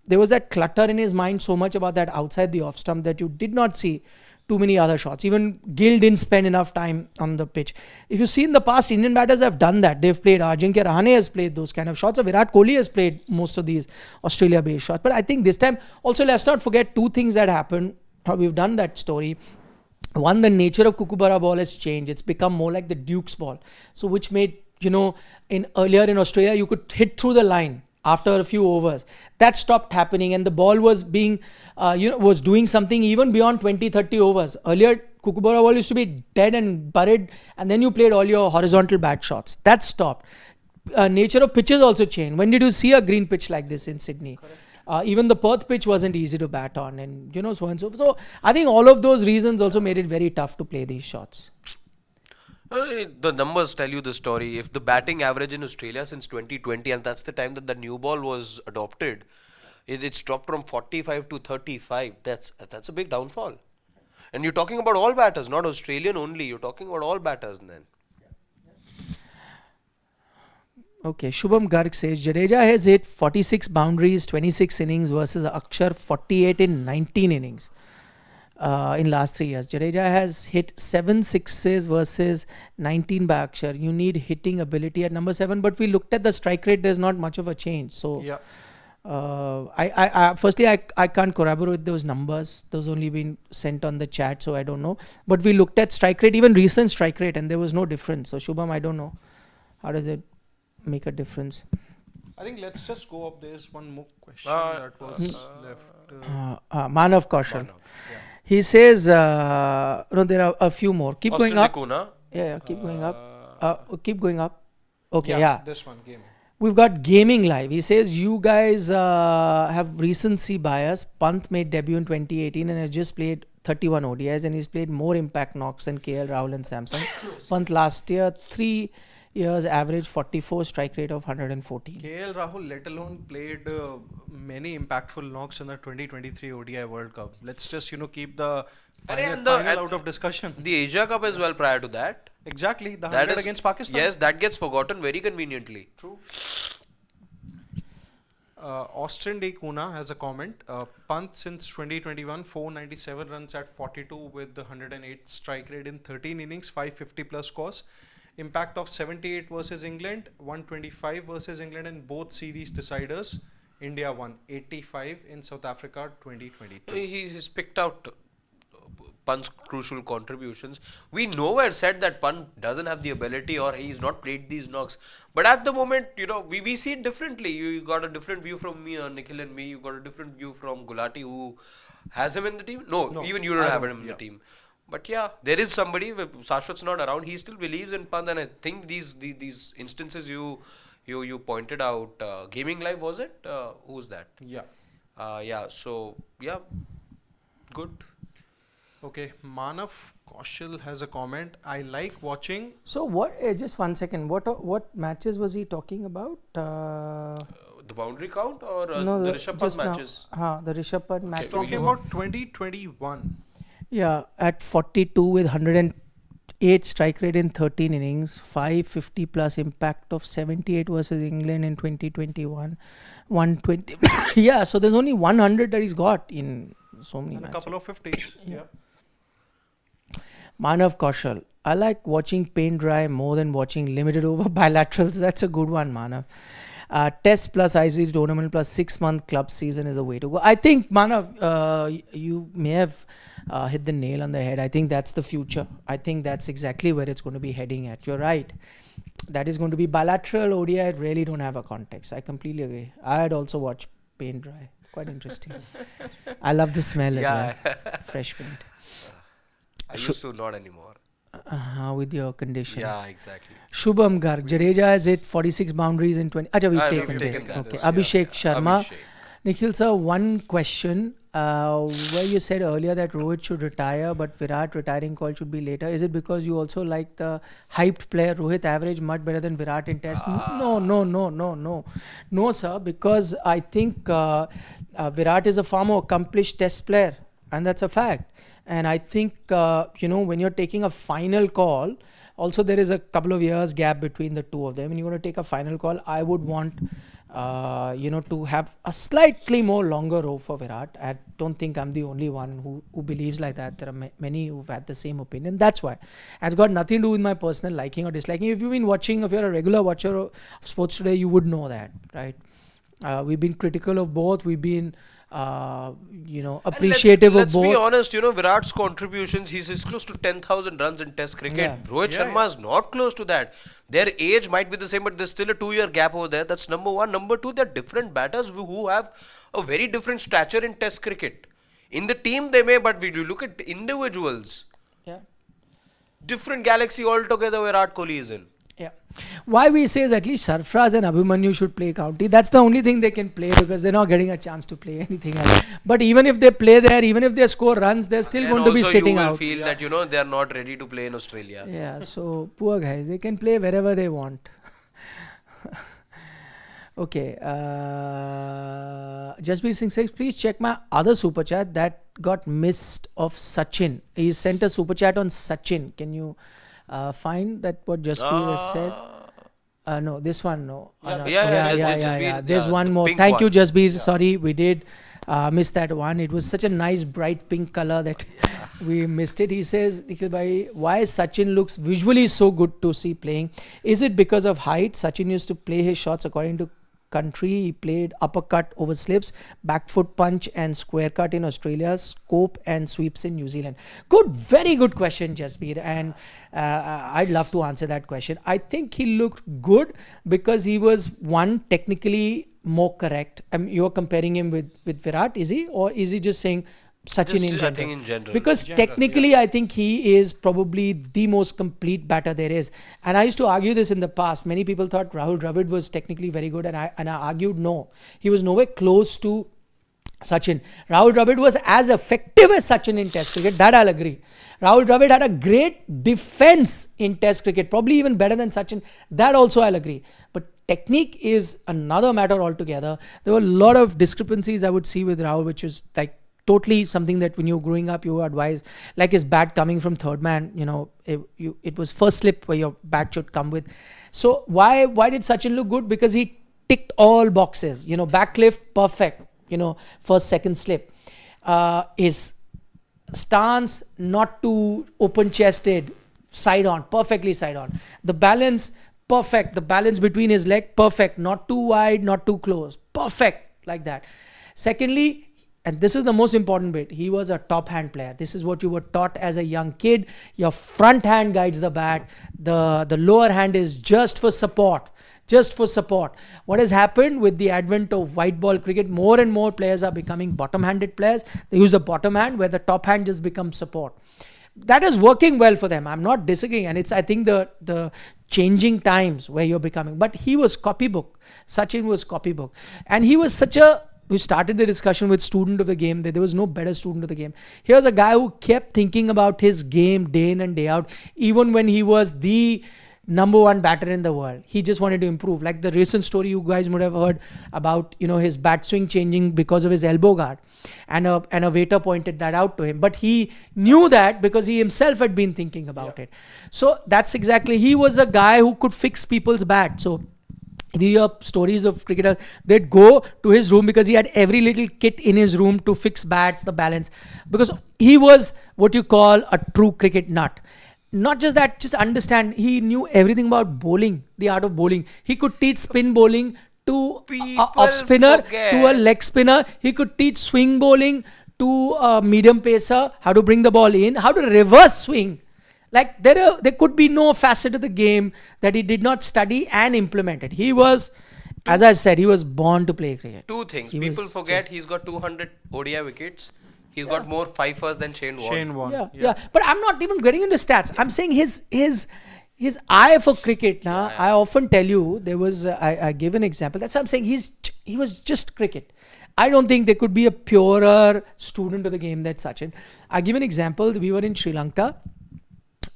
there was that clutter in his mind so much about that outside the off stump that you did not see too many other shots. Even Gill didn't spend enough time on the pitch. If you see in the past, Indian batters have done that. They've played, Ajinkya Rahane has played those kind of shots. Virat Kohli has played most of these Australia-based shots. But I think this time, also let's not forget two things that happened. We've done that story. One, the nature of Kookaburra ball has changed. It's become more like the Duke's ball. So which made, earlier in Australia, you could hit through the line after a few overs. That stopped happening, and the ball was being, was doing something even beyond 20, 30 overs. Earlier, Kookaburra ball used to be dead and buried, and then you played all your horizontal bat shots. That stopped. Nature of pitches also changed. When did you see a green pitch like this in Sydney? Even the Perth pitch wasn't easy to bat on, and so on and so forth. So I think all of those reasons also made it very tough to play these shots. The numbers tell you the story. If the batting average in Australia since 2020, and that's the time that the new ball was adopted, It's dropped from 45 to 35. That's a big downfall. And you're talking about all batters, not Australian only. You're talking about all batters then. Okay, Shubham Garg says Jadeja has hit 46 boundaries, 26 innings versus Akshar 48 in 19 innings in last 3 years. Jadeja has hit 7 sixes versus 19 by Akshar. You need hitting ability at number 7, but we looked at the strike rate. There's not much of a change. So, Yeah. I can't corroborate those numbers. Those only been sent on the chat, so I don't know. But we looked at strike rate, even recent strike rate, and there was no difference. So, Shubham, I don't know. How does it make a difference? I think let's just go up. There's one more question that was left. Manav Kaushal. Manav, He says, no, there are a few more. Keep Austin going up. Lacuna. Yeah, keep going up. Keep going up. Okay, yeah. This one, game. We've got Gaming Live. He says, you guys have recency bias. Pant made debut in 2018 and has just played 31 ODIs and he's played more impact knocks than KL Rahul and Samson. Pant last year, 3 years average 44, strike rate of 114. KL Rahul, let alone played many impactful knocks in the 2023 ODI World Cup. Let's just, keep the final out of discussion. The Asia Cup as well prior to that. Exactly, the 100 against Pakistan. Yes, that gets forgotten very conveniently. True. Austin D. Kuna has a comment. Pant since 2021, 497 runs at 42 with the 108 strike rate in 13 innings, 550 plus scores. Impact of 78 versus England, 125 versus England in both series deciders. India won 85 in South Africa 2022. He's picked out Pant's crucial contributions. We nowhere said that Pant doesn't have the ability or he's not played these knocks. But at the moment, we see it differently. You got a different view from me, Nikhil and me. You got a different view from Gulati who has him in the team. No, even you don't have him in the team. But yeah, there is somebody. If Shashwat's not around, he still believes in Pant, and I think these instances you pointed out. Gaming Live, was it? Who's that? Yeah. So good. Okay, Manav Kaushal has a comment. I like watching. So what? Just 1 second. What matches was he talking about? The boundary count or no, the Rishabh Pant matches? The Rishabh Pant match. He's talking about 2021. Yeah, at 42 with 108 strike rate in 13 innings, 550 plus impact of 78 versus England in 2021, 120. Yeah, so there's only 100 that he's got in so many And matches. a couple of 50s. Yeah. Manav Kaushal. I like watching paint dry more than watching limited over bilaterals. That's a good one, Manav. Test plus ICC tournament plus 6-month club season is the way to go. I think, Manav, you may have hit the nail on the head. I think that's the future. I think that's exactly where it's going to be heading at. You're right. That is going to be bilateral ODI. I really don't have a context. I completely agree. I'd also watch paint dry. Quite interesting. I love the smell as well. Fresh paint. I used to, not anymore. With your condition. Yeah, exactly. Shubham Garg. Jadeja has hit 46 boundaries in 20. Acha, we've taken this. that. Okay. Yes, Abhishek Sharma. Abhishek. Nikhil sir, one question. Where you said earlier that Rohit should retire, but Virat retiring call should be later. Is it because you also like the hyped player Rohit average much better than Virat in test? No, sir. Because I think Virat is a far more accomplished test player, and that's a fact. And I think, when you're taking a final call, also there is a couple of years gap between the two of them. And you're going to take a final call, I would want, to have a slightly more longer row for Virat. I don't think I'm the only one who believes like that. There are many who've had the same opinion. That's why. It's got nothing to do with my personal liking or disliking. If you've been watching, if you're a regular watcher of Sports Today, you would know that, right? We've been critical of both. We've been appreciative of both. Let's be honest, Virat's contributions, he's close to 10,000 runs in test cricket. Yeah. Rohit Sharma is not close to that. Their age might be the same, but there's still a 2-year gap over there. That's number one. Number two, they're different batters who have a very different stature in test cricket. In the team they may, but when you look at individuals, different galaxy altogether Virat Kohli is in. Yeah. Why we say is at least Sarfraz and Abhimanyu should play county. That's the only thing they can play because they're not getting a chance to play anything else. But even if they play there, even if they score runs, they're still going to be sitting out. And also you will feel that, they're not ready to play in Australia. Yeah, so poor guys. They can play wherever they want. Okay. Jasbir Singh says, please check my other super chat that got missed of Sachin. He sent a super chat on Sachin. Can you find that what Jasbir has said? No, this one, no. No. There's the one more. pink Thank you, one. Jasbir. Sorry, we did miss that one. It was such a nice, bright pink color that we missed it. He says, Nikhil bhai, why Sachin looks visually so good to see playing? Is it because of height? Sachin used to play his shots according to country. He played uppercut over slips, back foot punch and square cut in Australia, scope and sweeps in New Zealand. Good, very good question, Jasbir, and I'd love to answer that question. I think he looked good because he was one technically more correct. You're comparing him with Virat, is he, or is he just saying Sachin in general? I think in general. Because technically, I think he is probably the most complete batter there is. And I used to argue this in the past. Many people thought Rahul Dravid was technically very good, and I argued no. He was nowhere close to Sachin. Rahul Dravid was as effective as Sachin in Test cricket. That I'll agree. Rahul Dravid had a great defense in Test cricket, probably even better than Sachin. That also I'll agree. But technique is another matter altogether. There were a lot of discrepancies I would see with Rahul, which is like totally something that when you're growing up you advise, like his bat coming from third man, it was first slip where your bat should come with. So why did Sachin look good? Because he ticked all boxes, back lift perfect, first second slip, his stance not too open chested, side on, perfectly side on, the balance perfect, the balance between his leg perfect, not too wide, not too close, perfect, like that. Secondly, and this is the most important bit, he was a top hand player. This is what you were taught as a young kid. Your front hand guides the bat. The lower hand is just for support. Just for support. What has happened with the advent of white ball cricket, more and more players are becoming bottom handed players. They use the bottom hand where the top hand just becomes support. That is working well for them. I'm not disagreeing. And it's, I think, the changing times where you're becoming. But he was copybook. Sachin was copybook. And he was we started the discussion with student of the game, that there was no better student of the game. Here's a guy who kept thinking about his game day in and day out, even when he was the number one batter in the world. He just wanted to improve. Like the recent story you guys would have heard about, his bat swing changing because of his elbow guard. And a waiter pointed that out to him. But he knew that because he himself had been thinking about it. So that's exactly, he was a guy who could fix people's bat. So if you hear stories of cricketers, they'd go to his room because he had every little kit in his room to fix bats, the balance. Because he was what you call a true cricket nut. Not just that, just understand, he knew everything about bowling, the art of bowling. He could teach spin bowling to a off spinner, to a leg spinner. He could teach swing bowling to a medium pacer, how to bring the ball in, how to reverse swing. Like there could be no facet of the game that he did not study and implement it. He was, as I said, he was born to play cricket. Two things. People forget he's got 200 ODI wickets. He's got more fifers than Shane Warne. Yeah. But I'm not even getting into stats. I'm saying his eye for cricket. I often tell you, there was, I give an example. That's what I'm saying. He was just cricket. I don't think there could be a purer student of the game than Sachin. I give an example. We were in Sri Lanka.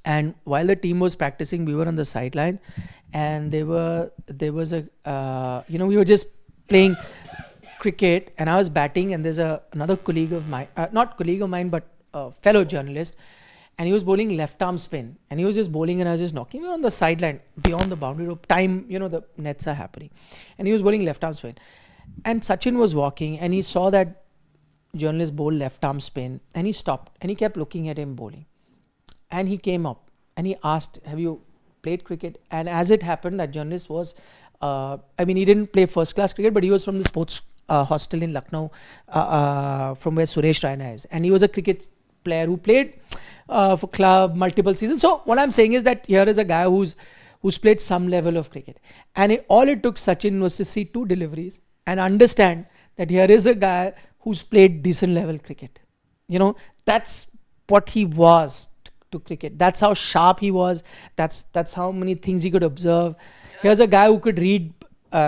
And while the team was practicing, we were on the sideline, and there was we were just playing cricket, and I was batting, and there's another colleague of mine, not colleague of mine, but a fellow journalist, and he was bowling left arm spin, and he was just bowling, and I was just knocking. We were on the sideline, beyond the boundary rope, time, the nets are happening, and he was bowling left arm spin, and Sachin was walking, and he saw that journalist bowl left arm spin, and he stopped, and he kept looking at him bowling. And he came up and he asked, have you played cricket? And as it happened, that journalist was, he didn't play first class cricket, but he was from the sports hostel in Lucknow, from where Suresh Raina is. And he was a cricket player who played for club multiple seasons. So what I'm saying is that here is a guy who's played some level of cricket. And all it took Sachin was to see 2 deliveries and understand that here is a guy who's played decent level cricket. That's what he was to cricket. That's how sharp he was. That's how many things he could observe. Here's a guy who could read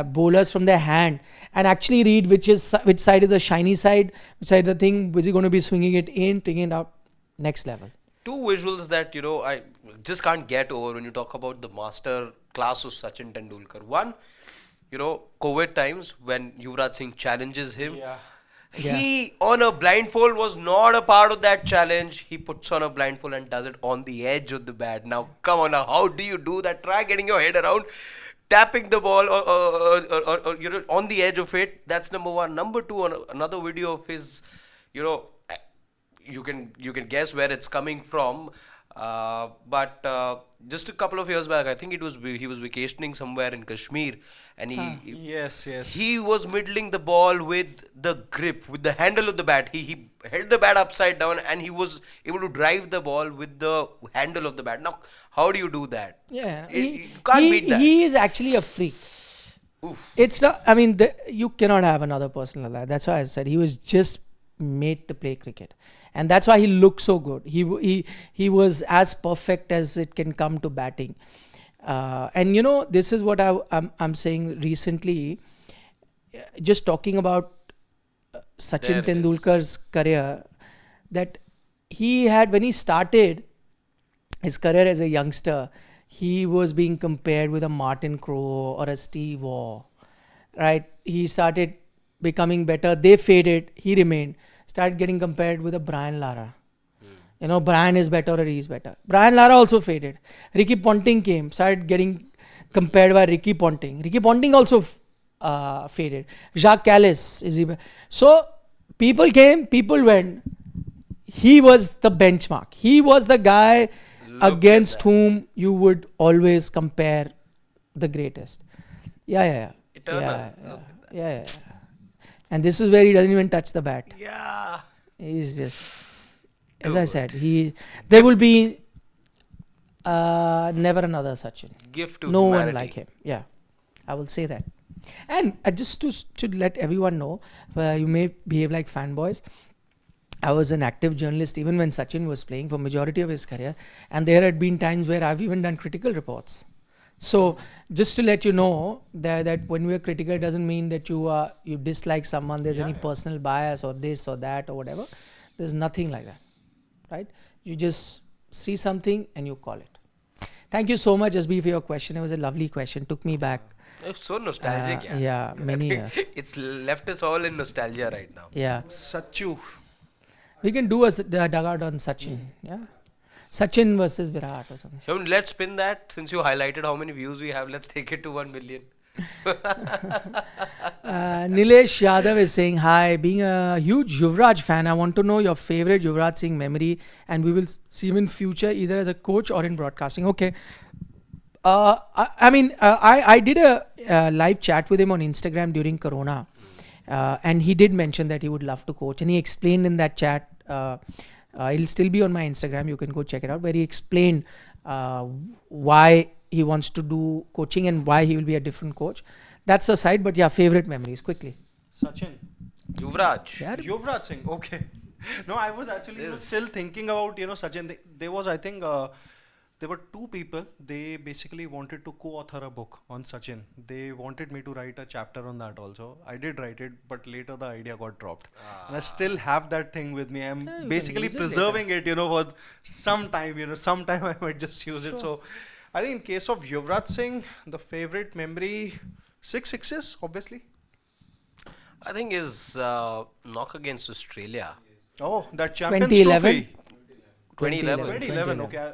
bowlers from their hand and actually read which side is the shiny side, which side the thing, which is going to be swinging it in, taking it out, next level. 2 visuals that I just can't get over when you talk about the master class of Sachin Tendulkar. One, COVID times when Yuvraj Singh challenges him. Yeah. He on a blindfold was not a part of that challenge. He puts on a blindfold and does it on the edge of the bat. Now, come on, now, how do you do that? Try getting your head around, tapping the ball or on the edge of it. That's number one. Number two, on another video of his, you can guess where it's coming from. But just a couple of years back, I think he was vacationing somewhere in Kashmir, and Yes, yes. he was middling the ball with the grip, with the handle of the bat. He held the bat upside down, and he was able to drive the ball with the handle of the bat. Now, how do you do that? Yeah, You can't beat that. He is actually a freak. It's not, I mean, you cannot have another person like that. That's why I said he was just made to play cricket, and that's why he looked so good. He was as perfect as it can come to batting. And this is what I'm saying recently. Just talking about Sachin There it is. Tendulkar's career, that he had, when he started his career as a youngster, he was being compared with a Martin Crowe or a Steve Waugh, right? He started becoming better. They faded. He remained. Started getting compared with a Brian Lara. Brian is better or he's better. Brian Lara also faded. Ricky Ponting came, started getting compared by Ricky Ponting. Ricky Ponting also faded. Jacques Callis is even. So people came, people went. He was the benchmark. He was the guy against whom you would always compare the greatest. Yeah. Eternal. Yeah. And this is where he doesn't even touch the bat. Yeah. He's just, as I said, there will be never another Sachin. Gift to No humanity. one like him. Yeah, I will say that. And just to let everyone know, you may behave like fanboys. I was an active journalist even when Sachin was playing for majority of his career, and there had been times where I've even done critical reports. So just to let you know that when we are critical, doesn't mean that you dislike someone. There's any personal bias or this or that or whatever. There's nothing like that, right? You just see something and you call it. Thank you so much, SB, for your question. It was a lovely question. Took me back. It's so nostalgic. Yeah, many. It's left us all in nostalgia right now. Yeah, Sachu. we can do a dugout on Sachin. Yeah, Sachin versus Virat or something. So let's spin that. Since you highlighted how many views we have, let's take it to 1 million. Nilesh Yadav is saying, hi, being a huge Yuvraj fan, I want to know your favorite Yuvraj Singh memory, and we will see him in future either as a coach or in broadcasting. Okay. I did a live chat with him on Instagram during Corona, and he did mention that he would love to coach, and he explained in that chat, it'll still be on my Instagram, you can go check it out, where he explained why he wants to do coaching and why he will be a different coach. That's aside, but yeah, favorite memories, quickly. Sachin. Yuvraj. Yeah. Yuvraj Singh. Okay. No, I was actually still thinking about, Sachin. There was, I think, there were two people. They basically wanted to co-author a book on Sachin. They wanted me to write a chapter on that also. I did write it, but later the idea got dropped. And I still have that thing with me. I'm can basically use it preserving it, for some time, sometime I might just use it. So I think in case of Yuvraj Singh, the favorite memory, 6 sixes, obviously. I think his knock against Australia. Oh, that Champions 2011? Trophy. 2011. 2011. Okay,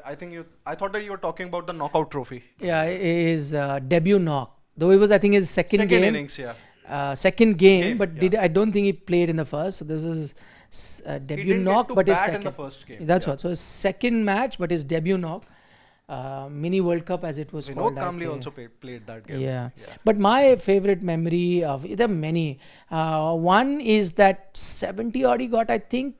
I thought that you were talking about the knockout trophy. Yeah, his debut knock. Though it was, I think, his second game. Innings, yeah. Second game, Game, but yeah. I don't think he played in the first. So this was debut didn't knock, get to but his bat second. in the first game, That's yeah. what. So his second match, but his debut knock. Mini World Cup as it was called. Vinod Kamble also played that game. Yeah. But my favorite memory of, there are many. One is that 70 odd he got, I think,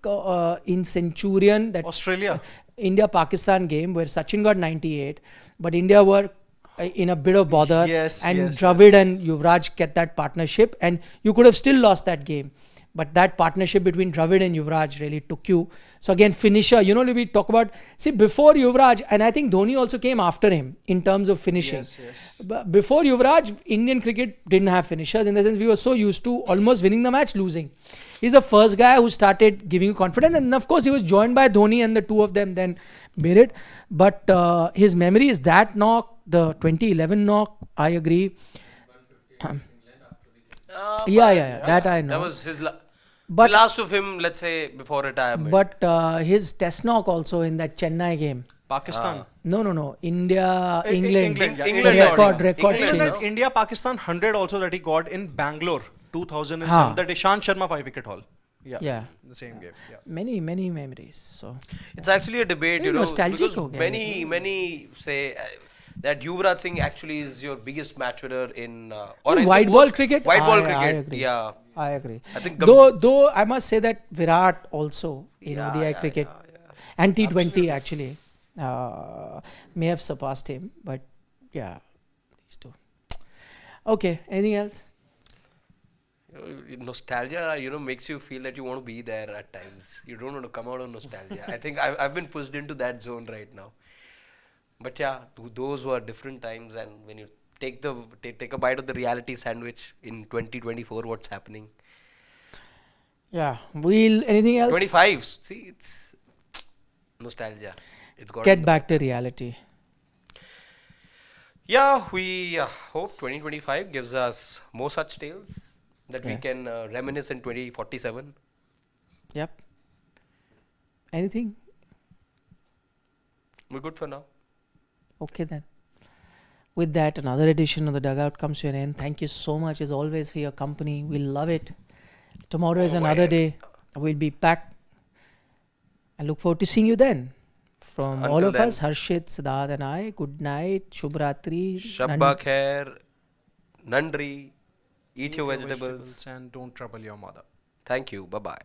in Centurion, that Australia. India-Pakistan game where Sachin got 98, but India were in a bit of bother, Yes, and yes, Dravid and Yuvraj kept that partnership, and you could have still lost that game. But that partnership between Dravid and Yuvraj really took you. So again, finisher, we talk about, see, before Yuvraj, and I think Dhoni also came after him in terms of finishing. Yes. But before Yuvraj, Indian cricket didn't have finishers, in the sense we were so used to almost winning the match, losing. He's the first guy who started giving you confidence, and of course he was joined by Dhoni, and the two of them then made it. But his memory is that knock, the 2011 knock, I agree. Yeah. That I know. That was his But- the last of him, let's say, before retirement. But his test knock also in that Chennai game. Pakistan. No. India, Eh, England. yeah. England Record England change. no? India Pakistan 100 also that he got in Bangalore 2007. Haan. That Ishant Sharma 5-wicket haul. Yeah. The same game. Yeah. Many memories. So It's actually a debate, Very nostalgic because ho gaya many say that Yuvraj Singh actually is your biggest match winner in In is the white ball most- cricket? White ball I cricket, agree. yeah. I agree. I think Though I must say that Virat also in Yeah, ODI yeah, cricket yeah. and T20 actually may have surpassed him. But yeah, these two. Okay. Anything else? Nostalgia, makes you feel that you want to be there at times. You don't want to come out of nostalgia. I think I've been pushed into that zone right now. But yeah, those were different times, and when you take a bite of the reality sandwich in 2024, what's happening? Yeah. Anything else? 25. See, it's nostalgia. It's got Get back to reality. Yeah, we hope 2025 gives us more such tales that we Yeah. can reminisce in 2047. Yep. Anything? We're good for now. Okay then. With that, another edition of the Dugout comes to an end. Thank you so much as always for your company. We love it. Tomorrow is another Always. day. We'll be back. I look forward to seeing you then. From all Until of then. us, Harshit, Siddharth and I, good night, Shubhratri. Shabba khair, Nandri, eat your vegetables. And don't trouble your mother. Thank you. Bye bye.